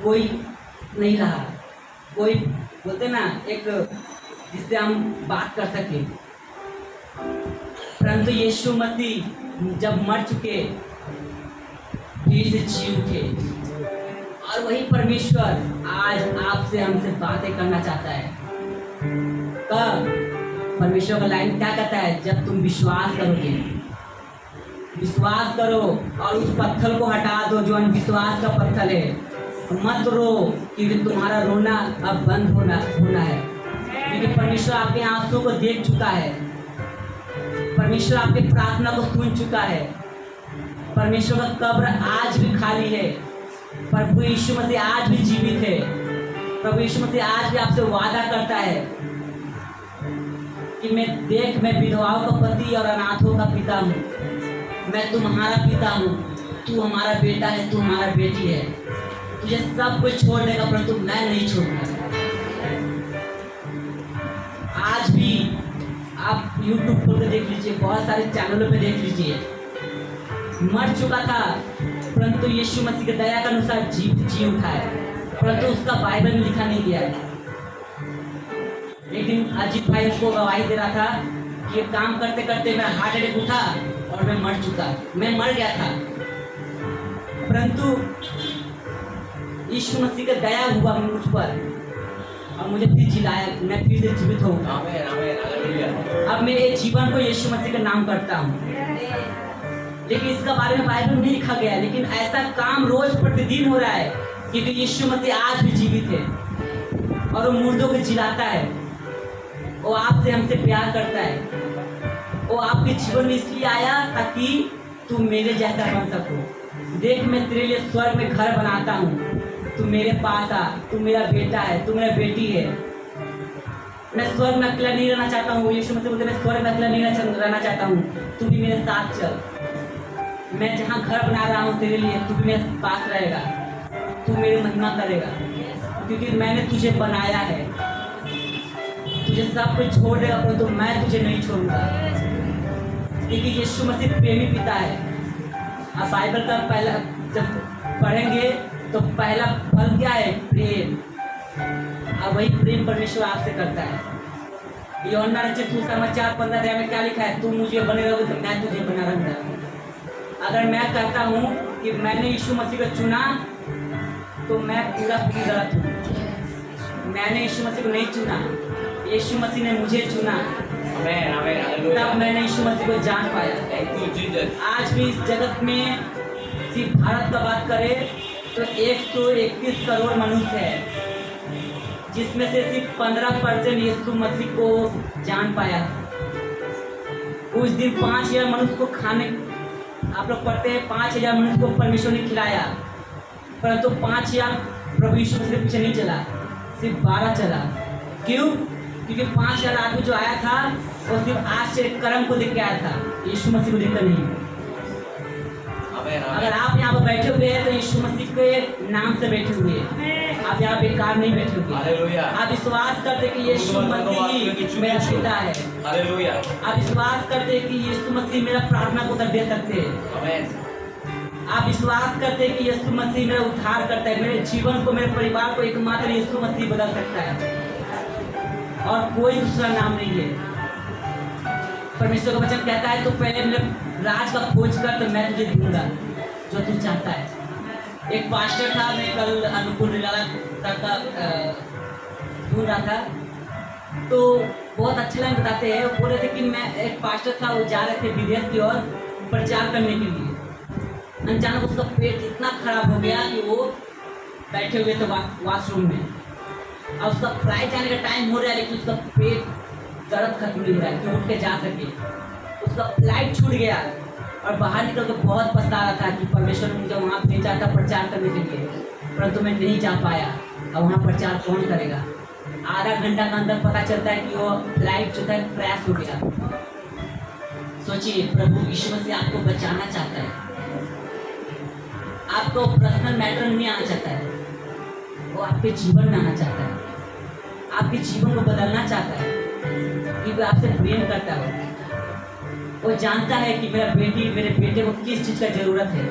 कोई नहीं रहा, कोई बोलते ना एक जिससे हम बात कर सके। परंतु यीशु मसीह जब मर चुके फिर से जी उठे, और वही परमेश्वर आज आपसे हमसे बातें करना चाहता है। कब? परमेश्वर का लाइन क्या कहता है? जब तुम विश्वास करोगे, विश्वास करो और उस पत्थर को हटा दो जो अविश्वास का पत्थर है। मत रो, क्योंकि तुम्हारा रोना अब बंद होना है, क्योंकि परमेश्वर आपके आंसू को देख चुका है, परमेश्वर आपके प्रार्थना को सुन चुका है। परमेश्वर का कब्र आज भी खाली है। प्रभु यीशु मसीह आज भी जीवित है। प्रभु यीशु मसीह आज भी आपसे वादा करता है कि मैं विधवाओं का पति और अनाथों का पिता हूँ, मैं तुम्हारा पिता हूँ, तू हमारा बेटा है, तू हमारा बेटी है। तुझे सब कुछ छोड़ देगा परंतु मैं नहीं छोड़ूंगा। आज भी आप YouTube खोल कर देख लीजिए, बहुत सारे चैनलों पे देख लीजिए, मर चुका था परंतु यीशु मसीह के दया के अनुसार जी उठा है, परंतु उसका बाइबल में लिखा नहीं गया है। एक दिन अजीत भाई उसको गवाही दे रहा था कि ये काम करते करते मेरा हार्ट अटैक उठा और मैं मर गया था, परंतु यीशु मसीह का दया हुआ मुझ पर और मुझे फिर जिलाया, मैं फिर से जीवित हो गया। अब मैं ये जीवन को यीशु मसीह का नाम करता हूँ। लेकिन इसका बारे में बाइबल में नहीं लिखा गया है, लेकिन ऐसा काम रोज प्रतिदिन हो रहा है, क्योंकि यीशु मसीह आज भी जीवित है और वो मुर्दों को जिलाता है। वो आपसे हमसे प्यार करता है। वो आपके जीवन में इसलिए आया ताकि तू मेरे जैसा बन सको। देख, मैं तेरे लिए स्वर्ग में घर बनाता हूँ, तू मेरे पास आ, तू मेरा बेटा है, तू मेरा बेटी है। मैं स्वर्ग में अकेला नहीं रहना चाहता हूँ। यीशु मसीह बोलते मैं स्वर्ग में अकेला नहीं रहना चाहता हूँ, तू भी मेरे साथ चल। मैं जहाँ घर बना रहा हूँ तेरे लिए, तू भी मेरे पास रहेगा, तू मेरी महिमा करेगा, क्योंकि मैंने तुझे बनाया है। तुझे सब कुछ छोड़ देगा परंतु मैं तुझे नहीं छोड़ूंगा, क्योंकि यीशु मसीह प्रेमी पिता है। आप बाइबल का पहला जब पढ़ेंगे तो पहला फल क्या है? प्रेम। और वही प्रेम परमेश्वर आपसे करता है। यूहन्ना रचित सुसमाचार 15 में क्या लिखा है? तू मुझे बने रहोगे तो मैं तुझे बना रहूंगा। अगर मैं कहता हूँ कि मैंने यीशु मसीह को चुना तो मैं पूरा गलत हूँ। मैंने यीशु मसीह को नहीं चुना, यीशु मसीह ने मुझे चुना, तब मैंने यीशु मसीह को जान पाया। आज भी इस जगत में सिर्फ भारत का बात करें तो 131 करोड़ मनुष्य है, जिसमें से सिर्फ 15% यीशु मसीह को जान पाया। उस दिन 5000 मनुष्य को खाने, आप लोग पढ़ते हैं 5000 मनुष्य को परमेश्वर ने खिलाया, परंतु 5000 प्रभु यीशु मसीह के पीछे नहीं चला, सिर्फ 12 चला। क्यों? क्योंकि 5000 आदमी जो आया था वो सिर्फ आश्चर्य कर्म को देख के आया था, यीशु मसीह को देखकर नहीं। अगर आप यहाँ पर बैठे हुए हैं तो यीशु मसीह के नाम से बैठे हुए हैं, आप यहाँ बेकार नहीं बैठे हुए। आप विश्वास करते कि यीशु मसीह मेरा पिता है, आप विश्वास करते कि यीशु मसीह मेरा प्रार्थना को उत्तर दे सकते हैं, आप विश्वास करते कि यीशु मसीह मेरा उद्धार करता है, मेरे जीवन को, मेरे परिवार को एकमात्र यीशु मसीह बदल सकता है और कोई दूसरा नाम नहीं है। परमेश्वर का वचन कहता है तो पहले मेरे राज का खोज कर तो मैं तुझे दूंगा जो तू चाहता है। एक पास्टर था, मैं कल अनुकूल निराला का सुन रहा था, तो बहुत अच्छे लाइन बताते हैं। वो बोल रहे थे कि मैं एक पास्टर था, वो जा रहे थे विदेश की ओर प्रचार करने के लिए। अचानक उसका पेट इतना खराब हो गया कि वो बैठे हुए थे वॉशरूम में, और उसका फ्लाइट जाने का टाइम हो रहा है लेकिन उसका पेट दर्द खत्म नहीं हो रहा है कि उठ के जा सके। उसका फ्लाइट छूट गया और बाहर निकल कर बहुत पछता रहा था कि परमेश्वर ने मुझे वहाँ भेजा था प्रचार करने के लिए, परंतु मैं नहीं जा पाया। और वहाँ प्रचार कौन करेगा? आधा घंटा के अंदर पता चलता है कि वो फ्लाइट जो था क्रैश हो गया। सोचिए, प्रभु यीशु मसीह आपको बचाना चाहता है, आपको पर्सनल मैटर में नहीं आना चाहता है, वो आपके जीवन में आना चाहता है, आपके जीवन को बदलना चाहता है, क्योंकि आपसे प्रेम करता है। वो जानता है कि मेरा बेटी मेरे बेटे को किस चीज़ का ज़रूरत है,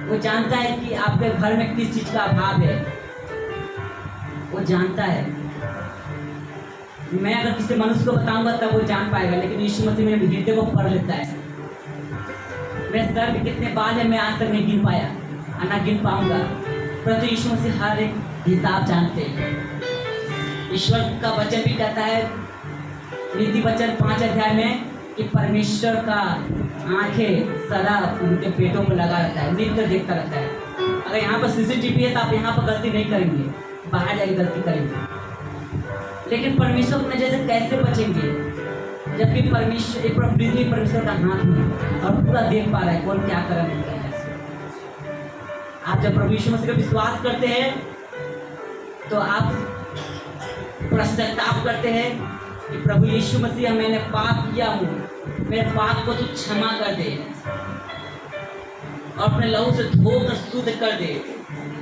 वो जानता है कि आपके घर में किस चीज़ का अभाव है, वो जानता है। मैं अगर किसी मनुष्य को बताऊंगा तब वो जान पाएगा, लेकिन यीशु मसीह मेरे हृदय को पढ़ लेता है। मेरे सर में कितने बाल है मैं आज तक नहीं गिन पाया और ना गिन पाऊंगा, परंतु यीशु मसीह हर एक हिसाब जानते हैं। ईश्वर का वचन भी कहता है नीति वचन 5 अध्याय में कि परमेश्वर का आंखें सदा उनके पेटों पर लगा रहता है, नित्य देखता रहता है। अगर यहाँ पर सीसीटीवी है तो आप यहाँ पर गलती नहीं करेंगे, बाहर जाके गलती करेंगे। लेकिन परमेश्वर की नजर से कैसे बचेंगे जबकि परमेश्वर एक पृथ्वी परमेश्वर का हाथ में और पूरा देख पा रहा है कौन क्या कर रहा है। आप जब प्रभु यीशु मसीह का विश्वास करते हैं तो आप पश्चाताप करते हैं कि प्रभु यीशु मसीह मैंने पाप किया हूँ, मेरे पाप को तू क्षमा कर दे और अपने लहू से धोकर शुद्ध कर दे।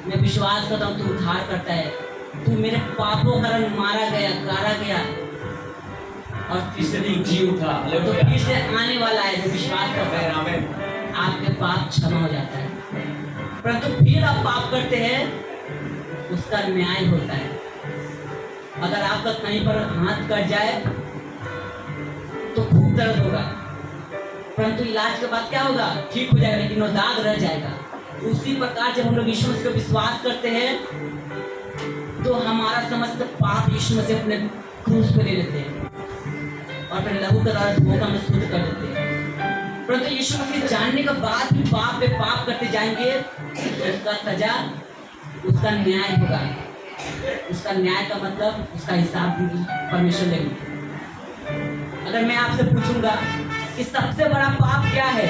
मैं विश्वास करता हूँ तू उद्धार करता है, तू मेरे पापों का कारण मारा गया, गाड़ा गया और तीसरे दिन जी उठा, तो फिर से आने वाला है। जो विश्वास करता है आपके पाप क्षमा हो जाता है, परंतु फिर आप पाप करते हैं उसका न्याय होता है। अगर आपका कहीं पर हाथ कट जाए तो खूब दर्द होगा, परंतु इलाज के बाद क्या होगा, ठीक हो जाएगा, लेकिन वो दाग रह जाएगा। उसी प्रकार जब हम लोग यीशु मसीह को विश्वास करते हैं तो हमारा समस्त पाप यीशु मसीह अपने क्रूस पे ले लेते हैं और अपने लहू के द्वारा धोखा में शुद्ध कर देते हैं। परंतु यीशु मसीह जानने के बाद भी पाप पे पाप करते जाएंगे तो उसका सजा, उसका न्याय होगा। उसका न्याय का मतलब उसका हिसाब भी परमेश्वर लेंगे। अगर मैं आपसे पूछूंगा कि सबसे बड़ा पाप क्या है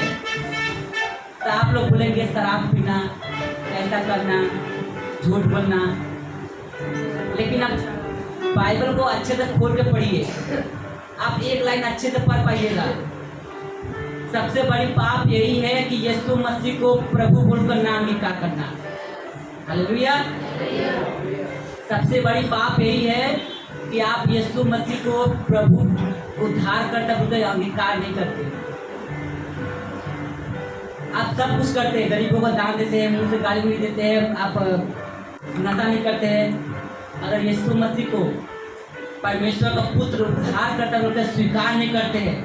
तो आप लोग बोलेंगे शराब पीना, ऐसा करना, झूठ बोलना। लेकिन आप बाइबल को अच्छे से खोल के पढ़िए, आप एक लाइन अच्छे से पढ़ पाइएगा। सबसे बड़ी पाप यही है कि यीशु मसीह को प्रभु बोलकर नाम स्वीकार करना। हालेलुया। सबसे बड़ी पाप यही है कि आप यीशु मसीह को प्रभु उद्धार करता बोलकर अंगीकार नहीं करते। आप सब कुछ करते हैं, गरीबों को दान देते हैं, मुंह से गाली नहीं देते हैं, आप नशा नहीं करते हैं। अगर यीशु मसीह को परमेश्वर का पुत्र उद्धार करता बोलकर स्वीकार नहीं करते हैं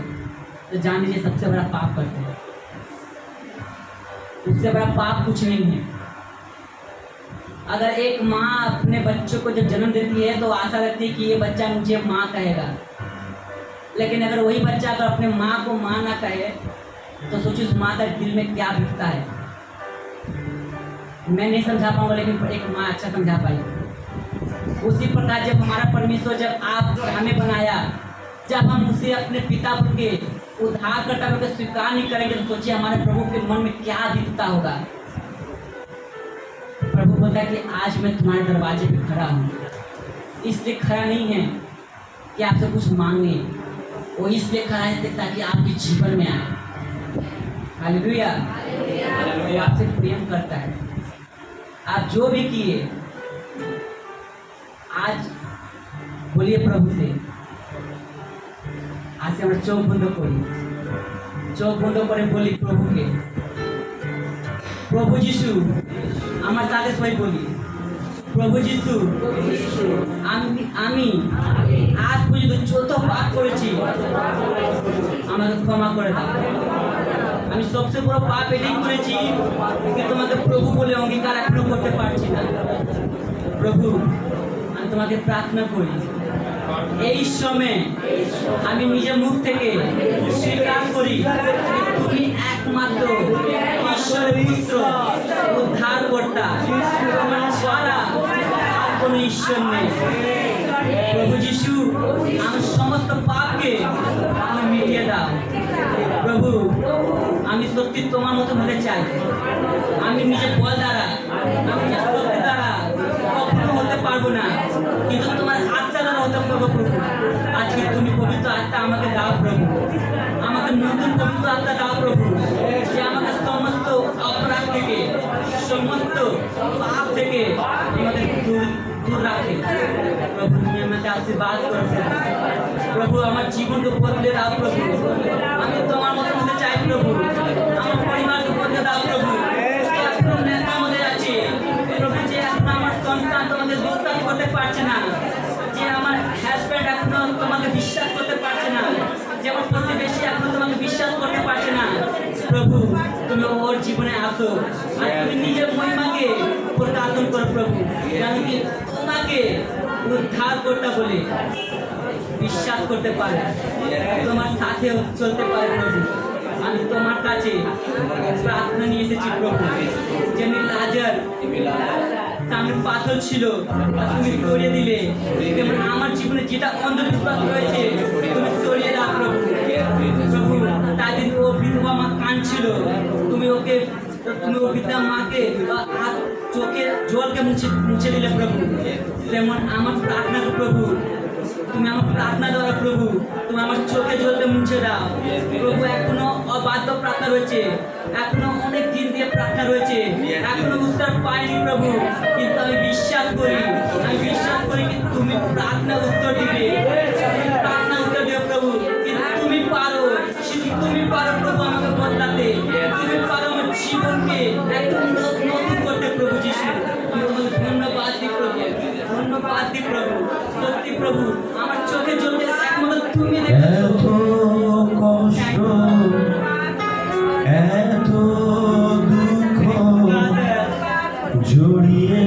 तो जान लीजिए सबसे बड़ा पाप करते हैं। उससे बड़ा पाप कुछ नहीं है। अगर एक माँ अपने बच्चों को जब जन्म देती है तो आशा रहती है कि ये बच्चा मुझे माँ कहेगा, लेकिन अगर वही बच्चा अगर अपने माँ को माँ ना कहे तो सोचिए उस माँ का दिल में क्या बीतता है। मैं नहीं समझा पाऊंगा, लेकिन एक माँ अच्छा समझा पाई। उसी प्रकार जब हमारा परमेश्वर जब आप हमें बनाया, जब हम उसे अपने पिता के उद्धार करता होकर स्वीकार नहीं करेंगे तो सोचिए हमारे प्रभु के मन में क्या बीतता होगा। प्रभु बोलता है कि आज मैं तुम्हारे दरवाजे पे खड़ा हूँ। इसलिए खड़ा नहीं है कि आपसे कुछ मांगे, वो इसलिए खड़ा है ताकि आपके जीवन में आए। हालेलुया। वो आपसे प्रेम करता है। आप जो भी किए आज बोलिए प्रभु से। आज से हमारे चौक बंद করে বলি প্রভুকে, প্রভু যিশু আমার সাথে সবাই বলি, প্রভু যিশু আমি আজ পর্যন্ত যত পাপ করেছি আমাকে ক্ষমা করে দাও। আমি সবচেয়ে বড় পাপ এটাই করেছি कि তোমাকে প্রভু বলে অঙ্গীকার এখনো করতে পারছি না। প্রভু আমি তোমাকে প্রার্থনা করি এই সময় আমি নিজের মুখ থেকে স্বীকার করি তুমি একমাত্র ঈশ্বরের পুত্র, উদ্ধারকর্তা, তোমার ছাড়া কোনো ঈশ্বর নেই। প্রভু যিশু আমার সমস্ত পাপকে আমি মিটিয়ে দাও। প্রভু আমি সত্যি তোমার মতো হতে চাই। আমি নিজের বল দ্বারা, আমি নিজের শক্তি দ্বারা কখনো হতে পারবো না, কিন্তু তোমার আত্মার হতে পারবো প্রভু। আজকে তুমি পবিত্র আত্মা আমাকে দাও প্রভু, আমাকে নতুন পবিত্র আত্মা দাও প্রভু, যে আমাকে সমস্ত অপরাধ থেকে, সমস্ত পাপ থেকে আমাদের দূর রাখে প্রভু। তুমি আমাকে আশীর্বাদ করো প্রভু, আমার জীবনকে বদলে দাও প্রভু। আমি তোমার মতো হতে চাই প্রভু, আমার পরিবারকে বদলে দাও প্রভু। এখন নেশার মধ্যে আছে প্রভু, যে এখন আমার সন্তান তোমাকে বিশ্বাস করতে পারছে না, যে আমার হাজব্যান্ড এখনো তোমাকে বিশ্বাস করতে পারছে না, যে আমার প্রতিবেশী এখনো তোমাকে বিশ্বাস করতে পারছে না প্রভু। তুমি ওর জীবনে আসো আর তুমি নিজের মহিমাকে প্রকাশন করো প্রভু, যেন কি তোমাকে উদ্ধার করতে বলে বিশ্বাস করতে পারে, তোমার সাথে চলতে পারে প্রভু। আমি তোমার কাছে প্রার্থনা নিয়ে এসেছি প্রভু, যেমনি লাজার সামনে পাথর ছিল তুমি সরিয়ে দিলে, যেমন আমার জীবনে যেটা অন্ধবিশ্বাস রয়েছে তুমি সরিয়ে দাও প্রভু। প্রভু তাই দিন ও বিধবা মা কাঁদছিল, তুমি ও বিধবা মাকে হাত চোখে জলকে মুছে দিলে প্রভু। যেমন আমার প্রার্থনা প্রভু, তুমি আমার প্রার্থনা দ্বারা প্রভু তুমি আমার চোখে জলকে মুছে দাও প্রভু। এখনো অবাধ্য প্রার্থনা রয়েছে, এখনো অনেক দিন দিয়ে প্রার্থনা রয়েছে, এখনো উত্তর পাইনি প্রভু, কিন্তু আমি বিশ্বাস করি কি তুমি প্রার্থনা উত্তর দিবে, তুমি প্রার্থনা উত্তর দিবে প্রভু। কিন্তু তুমি পারো, শুধু তুমি পারো প্রভু আমাকে বদলাতে, তুমি পারো আমার জীবনকে একদম নতুন করতে প্রভু যিশু। আমি তোমাকে ধন্যবাদ দিই প্রভু, ধন্যবাদ দিই প্রভু। সত্যি প্রভু আমার চোখে জ্বলতে একমাত্র তুমি দেখেছো। এত কষ্ট, এত দুঃখ জড়িয়ে